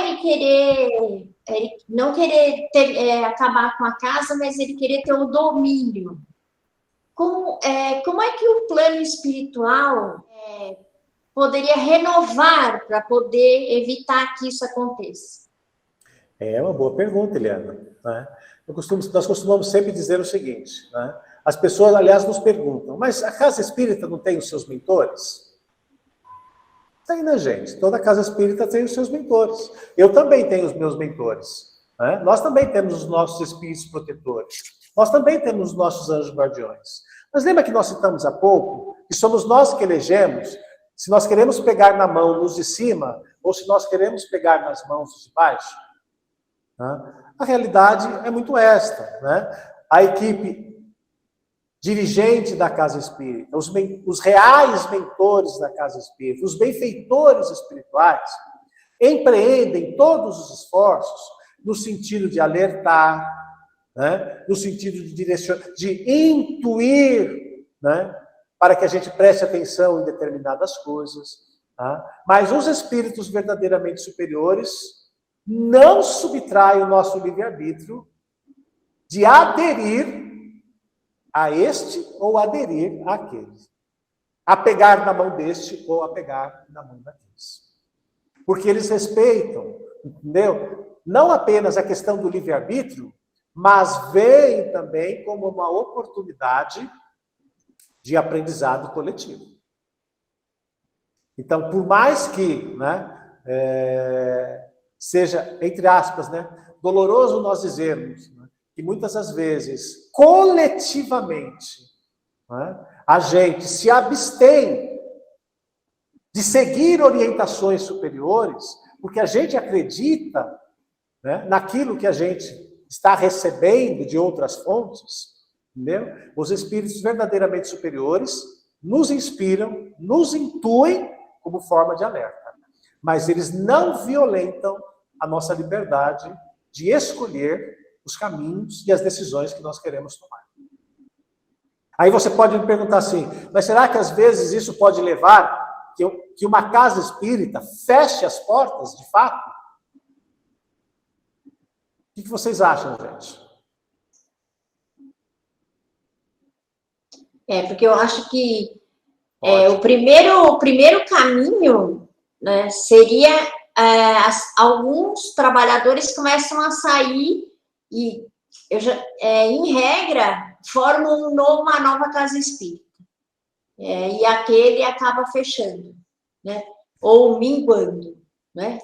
Speaker 2: querer acabar com a casa, mas ele querer ter o domínio. Como é que o plano espiritual poderia renovar para poder evitar que isso aconteça?
Speaker 7: É uma boa pergunta, Eliana. Né? Nós costumamos sempre dizer o seguinte, né? As pessoas, aliás, nos perguntam, mas a casa espírita não tem os seus mentores? Tem, né, gente? Toda casa espírita tem os seus mentores. Eu também tenho os meus mentores. Né? Nós também temos os nossos espíritos protetores. Nós também temos os nossos anjos guardiões. Mas lembra que nós citamos há pouco que somos nós que elegemos se nós queremos pegar na mão dos de cima ou se nós queremos pegar nas mãos dos de baixo? Né? A realidade é muito esta. Né? A equipe dirigente da casa espírita, os reais mentores da casa espírita, os benfeitores espirituais, empreendem todos os esforços no sentido de alertar, né? No sentido de direcionar, de intuir, né? Para que a gente preste atenção em determinadas coisas. Tá? Mas os espíritos verdadeiramente superiores não subtraem o nosso livre-arbítrio de aderir a este ou aderir àquele. A pegar na mão deste ou a pegar na mão daqueles. Porque eles respeitam, entendeu? Não apenas a questão do livre-arbítrio, mas veem também como uma oportunidade de aprendizado coletivo. Então, por mais que, né, seja, entre aspas, né, doloroso nós dizermos, né, que muitas das vezes, coletivamente, né, a gente se abstém de seguir orientações superiores, porque a gente acredita, né, naquilo que a gente está recebendo de outras fontes, entendeu? Os espíritos verdadeiramente superiores nos inspiram, nos intuem como forma de alerta. Mas eles não violentam a nossa liberdade de escolher os caminhos e as decisões que nós queremos tomar. Aí você pode me perguntar assim, mas será que às vezes isso pode levar que uma casa espírita feche as portas, de fato? O que vocês acham, gente?
Speaker 2: Porque eu acho que o primeiro caminho, né, seria alguns trabalhadores começam a sair e, em regra, formam uma nova casa espírita. e aquele acaba fechando, né? Ou minguando, né?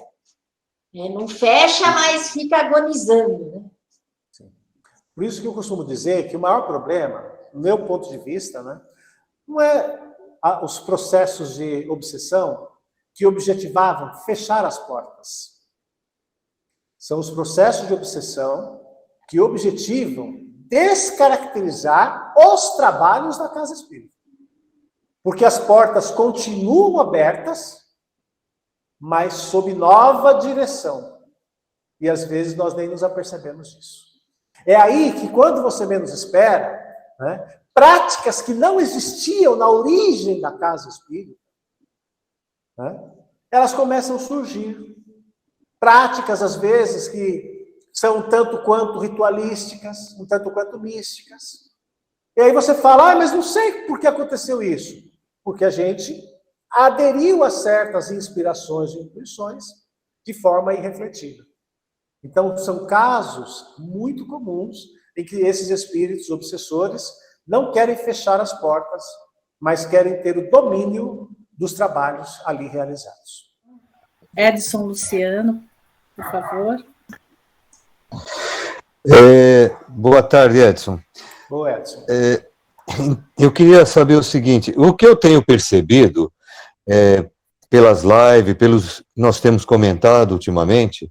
Speaker 2: Não fecha, mas fica agonizando, né?
Speaker 7: Sim. Por isso que eu costumo dizer que o maior problema, do meu ponto de vista, né, não é os processos de obsessão que objetivavam fechar as portas. São os processos de obsessão que objetivam descaracterizar os trabalhos da casa espírita. Porque as portas continuam abertas, mas sob nova direção. E às vezes nós nem nos apercebemos disso. É aí que, quando você menos espera, né, práticas que não existiam na origem da casa espírita, né, elas começam a surgir. Práticas, às vezes, que são um tanto quanto ritualísticas, um tanto quanto místicas. E aí você fala, mas não sei por que aconteceu isso. Porque a gente aderiu a certas inspirações e intuições de forma irrefletida. Então, são casos muito comuns em que esses espíritos obsessores não querem fechar as portas, mas querem ter o domínio dos trabalhos ali realizados.
Speaker 1: Edson Luciano, por favor.
Speaker 8: Boa tarde, Edson.
Speaker 7: Boa, Edson.
Speaker 8: Eu queria saber o seguinte, o que eu tenho percebido, pelas lives, nós temos comentado ultimamente,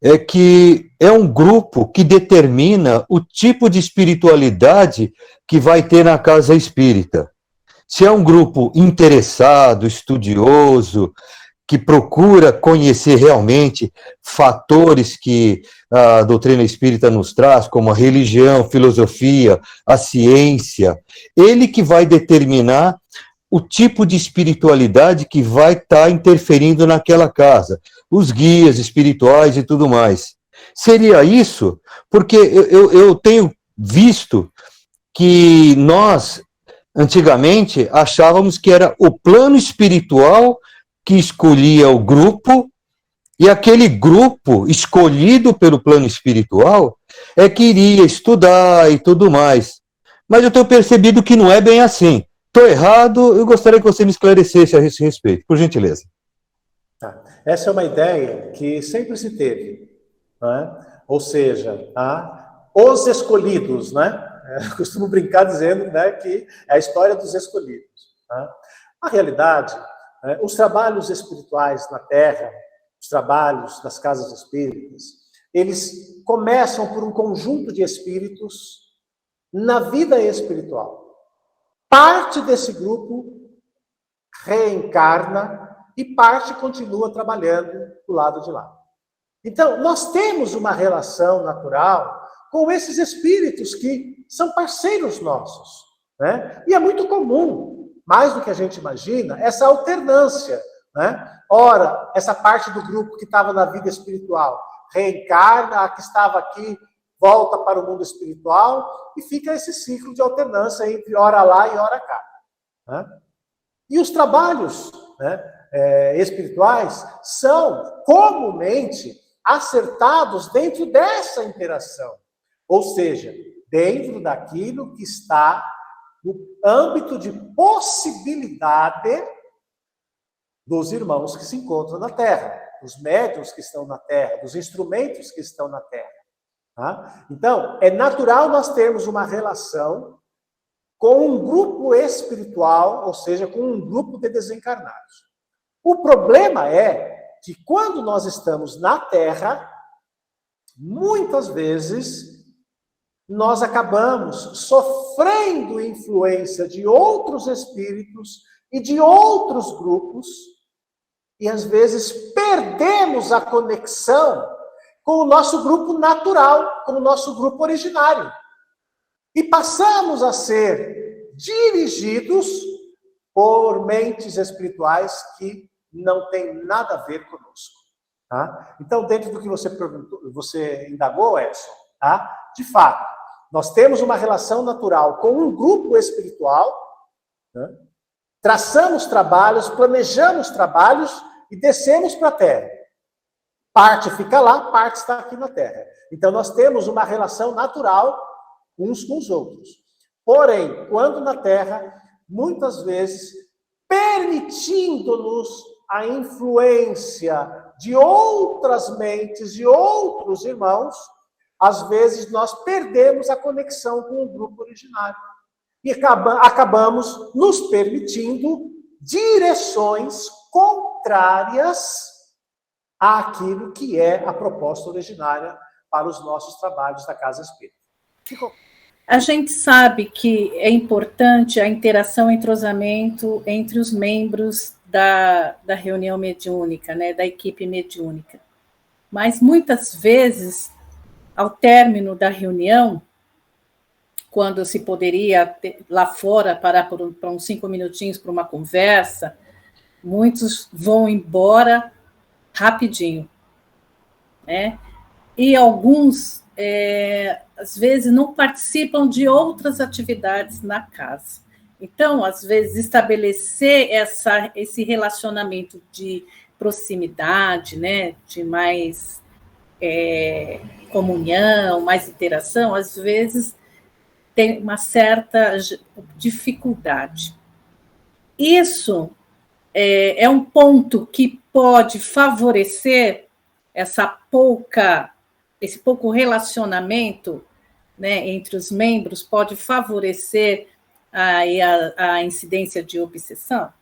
Speaker 8: é que é um grupo que determina o tipo de espiritualidade que vai ter na casa espírita. Se é um grupo interessado, estudioso, que procura conhecer realmente fatores que a doutrina espírita nos traz, como a religião, filosofia, a ciência, ele que vai determinar o tipo de espiritualidade que vai estar interferindo naquela casa, os guias espirituais e tudo mais. Seria isso? Porque eu tenho visto que nós, antigamente, achávamos que era o plano espiritual que escolhia o grupo, e aquele grupo escolhido pelo plano espiritual é que iria estudar e tudo mais. Mas eu tenho percebido que não é bem assim. Estou errado, eu gostaria que você me esclarecesse a esse respeito, por gentileza.
Speaker 7: Essa é uma ideia que sempre se teve, né? Ou seja, os escolhidos, né? Eu costumo brincar dizendo, né, que é a história dos escolhidos. Né? Na realidade, os trabalhos espirituais na Terra, os trabalhos das casas espíritas, eles começam por um conjunto de espíritos na vida espiritual. Parte desse grupo reencarna e parte continua trabalhando do lado de lá. Então, nós temos uma relação natural com esses espíritos que são parceiros nossos, né? E é muito comum, mais do que a gente imagina, essa alternância, né? Ora, essa parte do grupo que estava na vida espiritual reencarna, a que estava aqui volta para o mundo espiritual e fica esse ciclo de alternância entre ora lá e ora cá. Né? E os trabalhos, né, espirituais são comumente acertados dentro dessa interação, ou seja, dentro daquilo que está no âmbito de possibilidade dos irmãos que se encontram na Terra, dos médiuns que estão na Terra, dos instrumentos que estão na Terra. Tá? Então, é natural nós termos uma relação com um grupo espiritual, ou seja, com um grupo de desencarnados. O problema é que quando nós estamos na Terra, muitas vezes nós acabamos sofrendo influência de outros espíritos e de outros grupos, e às vezes perdemos a conexão com o nosso grupo natural, com o nosso grupo originário. E passamos a ser dirigidos por mentes espirituais que não têm nada a ver conosco. Tá? Então, dentro do que você perguntou, você indagou, Edson, tá? De fato, nós temos uma relação natural com um grupo espiritual, né? Traçamos trabalhos, planejamos trabalhos e descemos para a Terra. Parte fica lá, parte está aqui na Terra. Então, nós temos uma relação natural uns com os outros. Porém, quando na Terra, muitas vezes, permitindo-nos a influência de outras mentes, de outros irmãos, às vezes nós perdemos a conexão com o grupo originário. E acabamos nos permitindo direções contrárias àquilo que é a proposta originária para os nossos trabalhos da Casa Espírita.
Speaker 1: A gente sabe que é importante a interação e entrosamento entre os membros da reunião mediúnica, né, da equipe mediúnica. Mas muitas vezes, ao término da reunião, quando se poderia lá fora parar para uns 5 minutinhos para uma conversa, muitos vão embora rapidinho, né? E alguns, às vezes, não participam de outras atividades na casa. Então, às vezes, estabelecer esse relacionamento de proximidade, né, de mais comunhão, mais interação, às vezes tem uma certa dificuldade. Isso é um ponto que pode favorecer esse pouco relacionamento, né, entre os membros, pode favorecer a incidência de obsessão?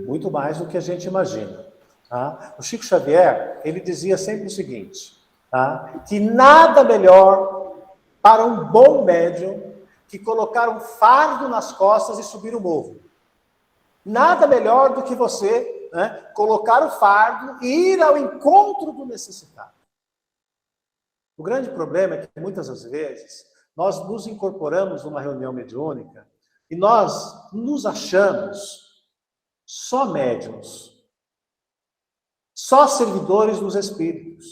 Speaker 7: Muito mais do que a gente imagina. Tá? O Chico Xavier, ele dizia sempre o seguinte, tá? Que nada melhor para um bom médium que colocar um fardo nas costas e subir o morro. Nada melhor do que você, né, colocar o fardo e ir ao encontro do necessitado. O grande problema é que, muitas das vezes, nós nos incorporamos numa reunião mediúnica e nós nos achamos só médiuns, só servidores dos espíritos.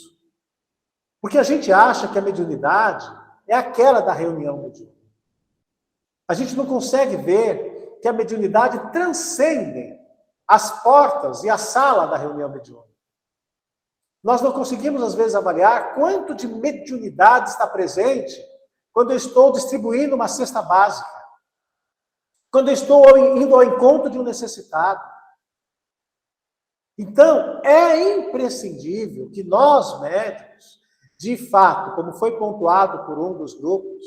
Speaker 7: Porque a gente acha que a mediunidade é aquela da reunião mediúnica. A gente não consegue ver que a mediunidade transcende as portas e a sala da reunião mediúnica. Nós não conseguimos, às vezes, avaliar quanto de mediunidade está presente quando eu estou distribuindo uma cesta básica, quando eu estou indo ao encontro de um necessitado. Então, é imprescindível que nós, médicos, de fato, como foi pontuado por um dos grupos,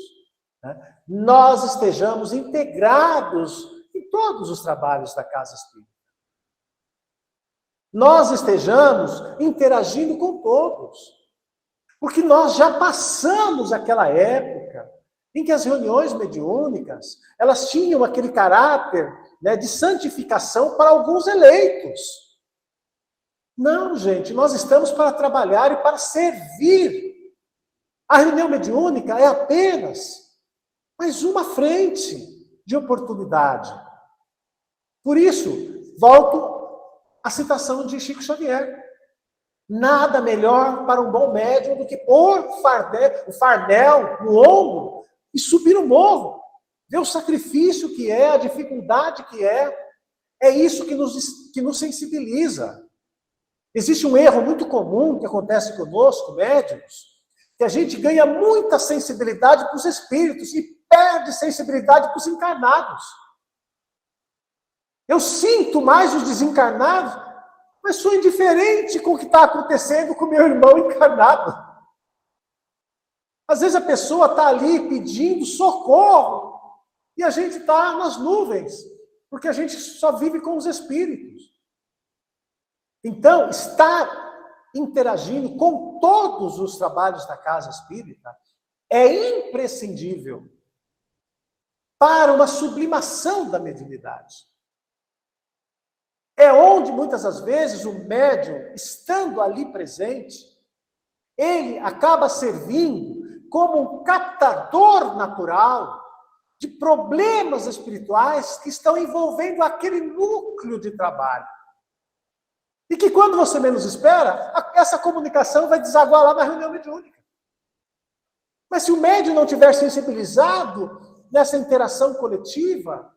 Speaker 7: né, nós estejamos integrados em todos os trabalhos da Casa Espírita. Nós estejamos interagindo com todos. Porque nós já passamos aquela época em que as reuniões mediúnicas, elas tinham aquele caráter, né, de santificação para alguns eleitos. Não, gente, nós estamos para trabalhar e para servir. A reunião mediúnica é apenas mais uma frente de oportunidade. Por isso, volto à citação de Chico Xavier. Nada melhor para um bom médium do que pôr o fardel no ombro e subir o morro. Ver o sacrifício que é, a dificuldade que é. É isso que nos sensibiliza. Existe um erro muito comum que acontece conosco, médiuns, que a gente ganha muita sensibilidade para os espíritos e perde sensibilidade para os encarnados. Eu sinto mais os desencarnados, mas sou indiferente com o que está acontecendo com meu irmão encarnado. Às vezes a pessoa está ali pedindo socorro e a gente está nas nuvens, porque a gente só vive com os espíritos. Então, estar interagindo com todos os trabalhos da Casa Espírita é imprescindível para uma sublimação da mediunidade. É onde, muitas das vezes, o médium, estando ali presente, ele acaba servindo como um captador natural de problemas espirituais que estão envolvendo aquele núcleo de trabalho. E que, quando você menos espera, essa comunicação vai desaguar lá na reunião mediúnica. Mas se o médium não tiver sensibilizado nessa interação coletiva,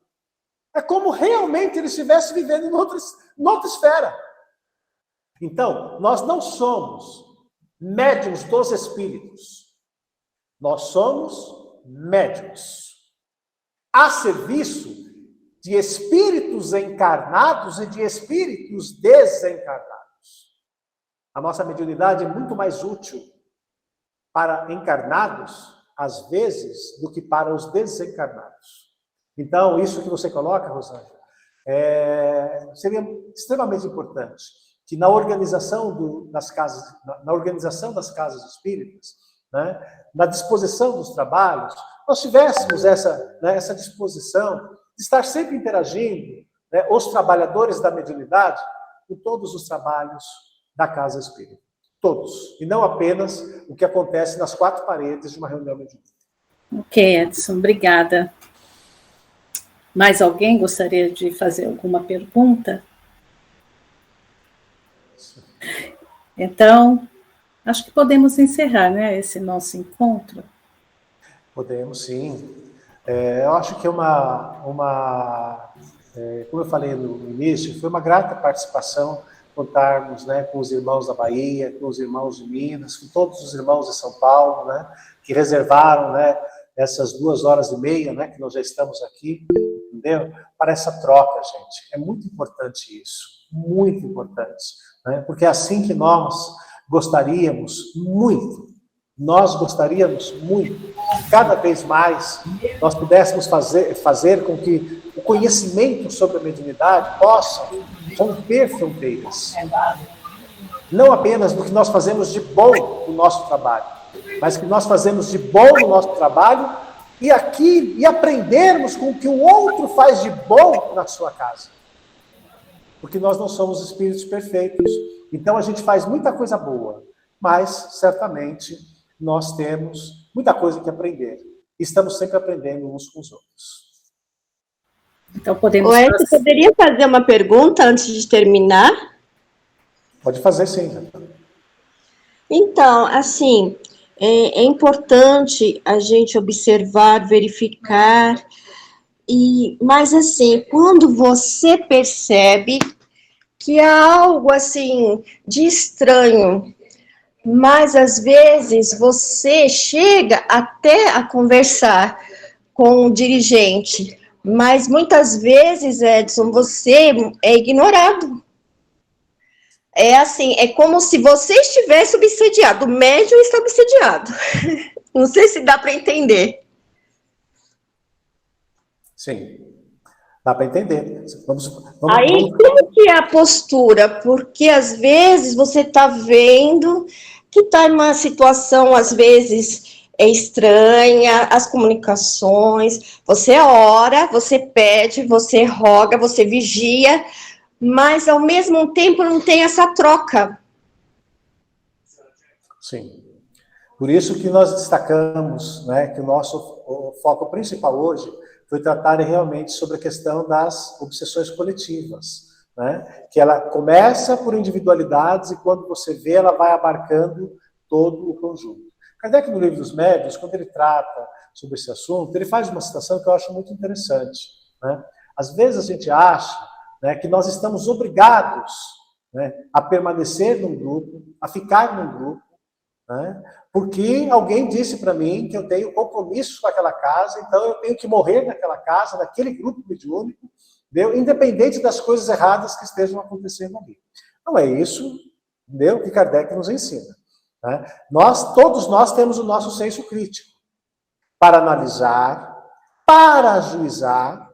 Speaker 7: é como realmente ele estivesse vivendo em outra esfera. Então, nós não somos médiuns dos espíritos. Nós somos médiuns a serviço de espíritos encarnados e de espíritos desencarnados. A nossa mediunidade é muito mais útil para encarnados, às vezes, do que para os desencarnados. Então, isso que você coloca, Rosângela, seria extremamente importante que na organização das casas, espíritas, né, na disposição dos trabalhos, nós tivéssemos essa disposição de estar sempre interagindo, né, os trabalhadores da mediunidade com todos os trabalhos da casa espírita. Todos. E não apenas o que acontece nas quatro paredes de uma reunião mediúnica.
Speaker 1: Ok, Edson, obrigada. Mais alguém gostaria de fazer alguma pergunta? Então, acho que podemos encerrar, né, esse nosso encontro.
Speaker 7: Podemos, sim. Eu acho que como eu falei no início, foi uma grata participação contarmos, né, com os irmãos da Bahia, com os irmãos de Minas, com todos os irmãos de São Paulo, né, que reservaram, né, essas 2h30, né, que nós já estamos aqui, entendeu? Para essa troca, gente. É muito importante isso, muito importante, né, porque é assim que nós gostaríamos muito, cada vez mais, nós pudéssemos fazer com que o conhecimento sobre a mediunidade possa romper fronteiras. Não apenas do que nós fazemos de bom no nosso trabalho, mas que nós fazemos de bom no nosso trabalho e aprendermos com o que o outro faz de bom na sua casa. Porque nós não somos espíritos perfeitos. Então a gente faz muita coisa boa, mas certamente nós temos muita coisa que aprender. Estamos sempre aprendendo uns com os outros.
Speaker 1: Então podemos...
Speaker 2: Você poderia fazer uma pergunta antes de terminar?
Speaker 7: Pode fazer, sim.
Speaker 2: Então, assim, é importante a gente observar, verificar, mas assim, quando você percebe que há algo assim de estranho, mas às vezes você chega até a conversar com o dirigente, mas muitas vezes, Edson, você é ignorado. É assim, é como se você estivesse obsediado, o médium está obsediado. Não sei se dá para entender.
Speaker 7: Sim, dá para entender. Vamos.
Speaker 2: Aí, como que é a postura? Porque às vezes você está vendo que está em uma situação, às vezes, estranha, as comunicações, você ora, você pede, você roga, você vigia, mas ao mesmo tempo não tem essa troca.
Speaker 7: Sim. Por isso que nós destacamos, né, que o nosso foco principal hoje foi tratar realmente sobre a questão das obsessões coletivas, né, que ela começa por individualidades e quando você vê, ela vai abarcando todo o conjunto. Kardec, no Livro dos Médiuns, quando ele trata sobre esse assunto, ele faz uma citação que eu acho muito interessante, né? Às vezes a gente acha, né, que nós estamos obrigados, né, a permanecer num grupo, a ficar num grupo, né, porque alguém disse para mim que eu tenho compromisso com aquela casa, então eu tenho que morrer naquela casa, naquele grupo mediúnico, entendeu? Independente das coisas erradas que estejam acontecendo ali. Não é isso, entendeu, que Kardec nos ensina. Né? Todos nós temos o nosso senso crítico para analisar, para ajuizar,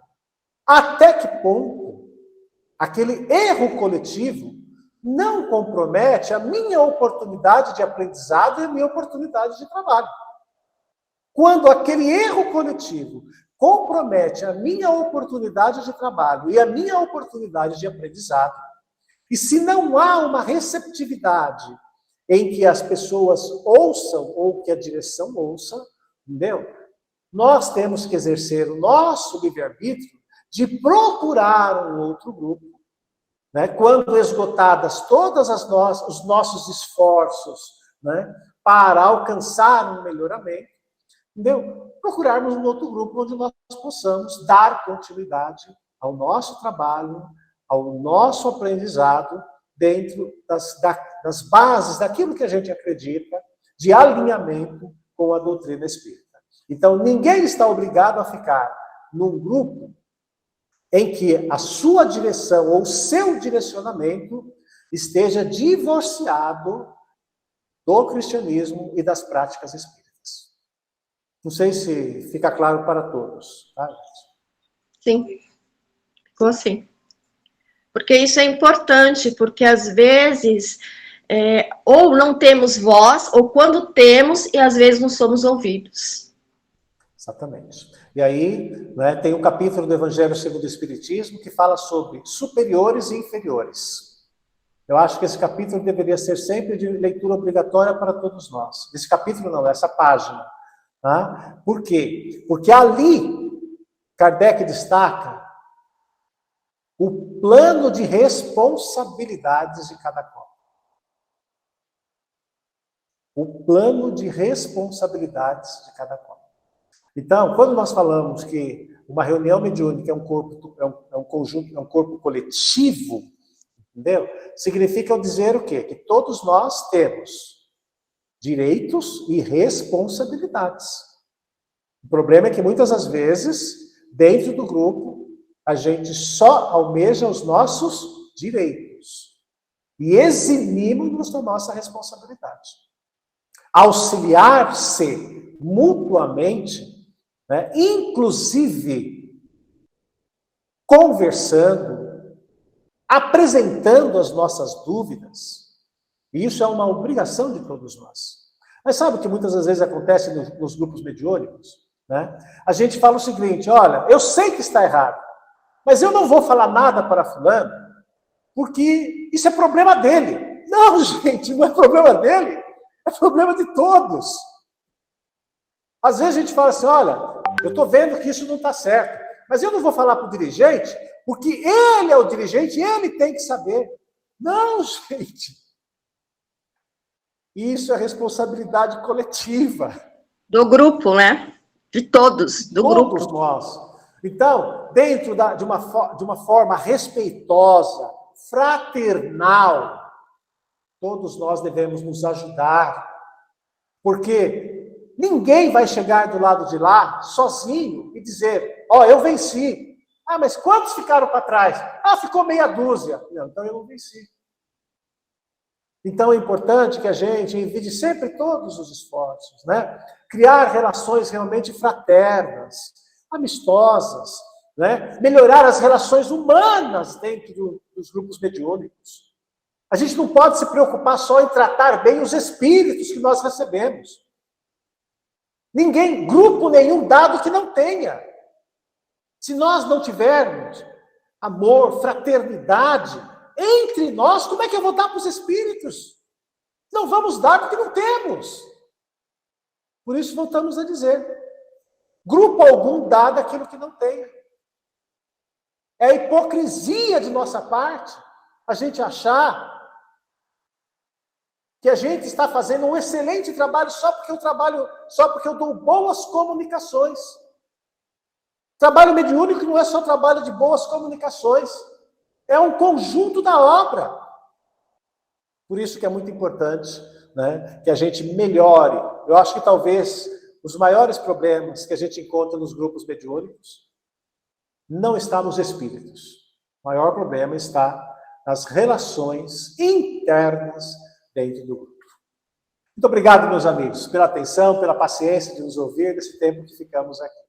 Speaker 7: até que ponto aquele erro coletivo não compromete a minha oportunidade de aprendizado e a minha oportunidade de trabalho. Quando aquele erro coletivo compromete a minha oportunidade de trabalho e a minha oportunidade de aprendizado, e se não há uma receptividade em que as pessoas ouçam ou que a direção ouça, entendeu? Nós temos que exercer o nosso livre-arbítrio de procurar um outro grupo, né? Quando esgotadas todas os nossos esforços, né, para alcançar um melhoramento, entendeu? Procurarmos um outro grupo onde nós possamos dar continuidade ao nosso trabalho, ao nosso aprendizado, dentro das bases daquilo que a gente acredita, de alinhamento com a doutrina espírita. Então, ninguém está obrigado a ficar num grupo em que a sua direção ou o seu direcionamento esteja divorciado do cristianismo e das práticas espíritas. Não sei se fica claro para todos. Tá?
Speaker 9: Sim, ficou sim. Porque isso é importante, porque às vezes ou não temos voz, ou quando temos, e às vezes não somos ouvidos.
Speaker 7: Exatamente. E aí, né, tem um capítulo do Evangelho segundo o Espiritismo que fala sobre superiores e inferiores. Eu acho que esse capítulo deveria ser sempre de leitura obrigatória para todos nós. Esse capítulo não, essa página. Tá? Por quê? Porque ali, Kardec destaca o plano de responsabilidades de cada qual. O plano de responsabilidades de cada qual. Então, quando nós falamos que uma reunião mediúnica é um corpo coletivo, entendeu? Significa dizer o quê? Que todos nós temos direitos e responsabilidades. O problema é que muitas das vezes, dentro do grupo, a gente só almeja os nossos direitos e eximimos da nossa responsabilidade. Auxiliar-se mutuamente, né, inclusive conversando, apresentando as nossas dúvidas, e isso é uma obrigação de todos nós. Mas sabe o que muitas das vezes acontece nos grupos mediúnicos? Né? A gente fala o seguinte: olha, eu sei que está errado, mas eu não vou falar nada para fulano, porque isso é problema dele. Não, gente, não é problema dele, é problema de todos. Às vezes a gente fala assim: olha, eu estou vendo que isso não está certo, mas eu não vou falar para o dirigente, porque ele é o dirigente e ele tem que saber. Não, gente. Isso é responsabilidade coletiva.
Speaker 9: Do grupo, né? De todos, do grupo.
Speaker 7: Todos nós. Então, dentro de uma forma respeitosa, fraternal, todos nós devemos nos ajudar, porque ninguém vai chegar do lado de lá sozinho e dizer: ó, eu venci. Ah, mas quantos ficaram para trás? Ah, ficou meia dúzia. Não, então eu não venci. Então é importante que a gente envie sempre todos os esforços, né? Criar relações realmente fraternas, amistosas, né? Melhorar as relações humanas dentro dos grupos mediúnicos. A gente não pode se preocupar só em tratar bem os espíritos que nós recebemos. Ninguém, grupo nenhum dado que não tenha. Se nós não tivermos amor, fraternidade entre nós, como é que eu vou dar para os espíritos? Não vamos dar porque não temos. Por isso voltamos a dizer: grupo algum dá daquilo que não tem. É a hipocrisia de nossa parte a gente achar que a gente está fazendo um excelente trabalho só porque eu dou boas comunicações. Trabalho mediúnico não é só trabalho de boas comunicações, é um conjunto da obra. Por isso que é muito importante, né, que a gente melhore. Eu acho que talvez os maiores problemas que a gente encontra nos grupos mediúnicos não está nos espíritos. O maior problema está nas relações internas dentro do grupo. Muito obrigado, meus amigos, pela atenção, pela paciência de nos ouvir nesse tempo que ficamos aqui.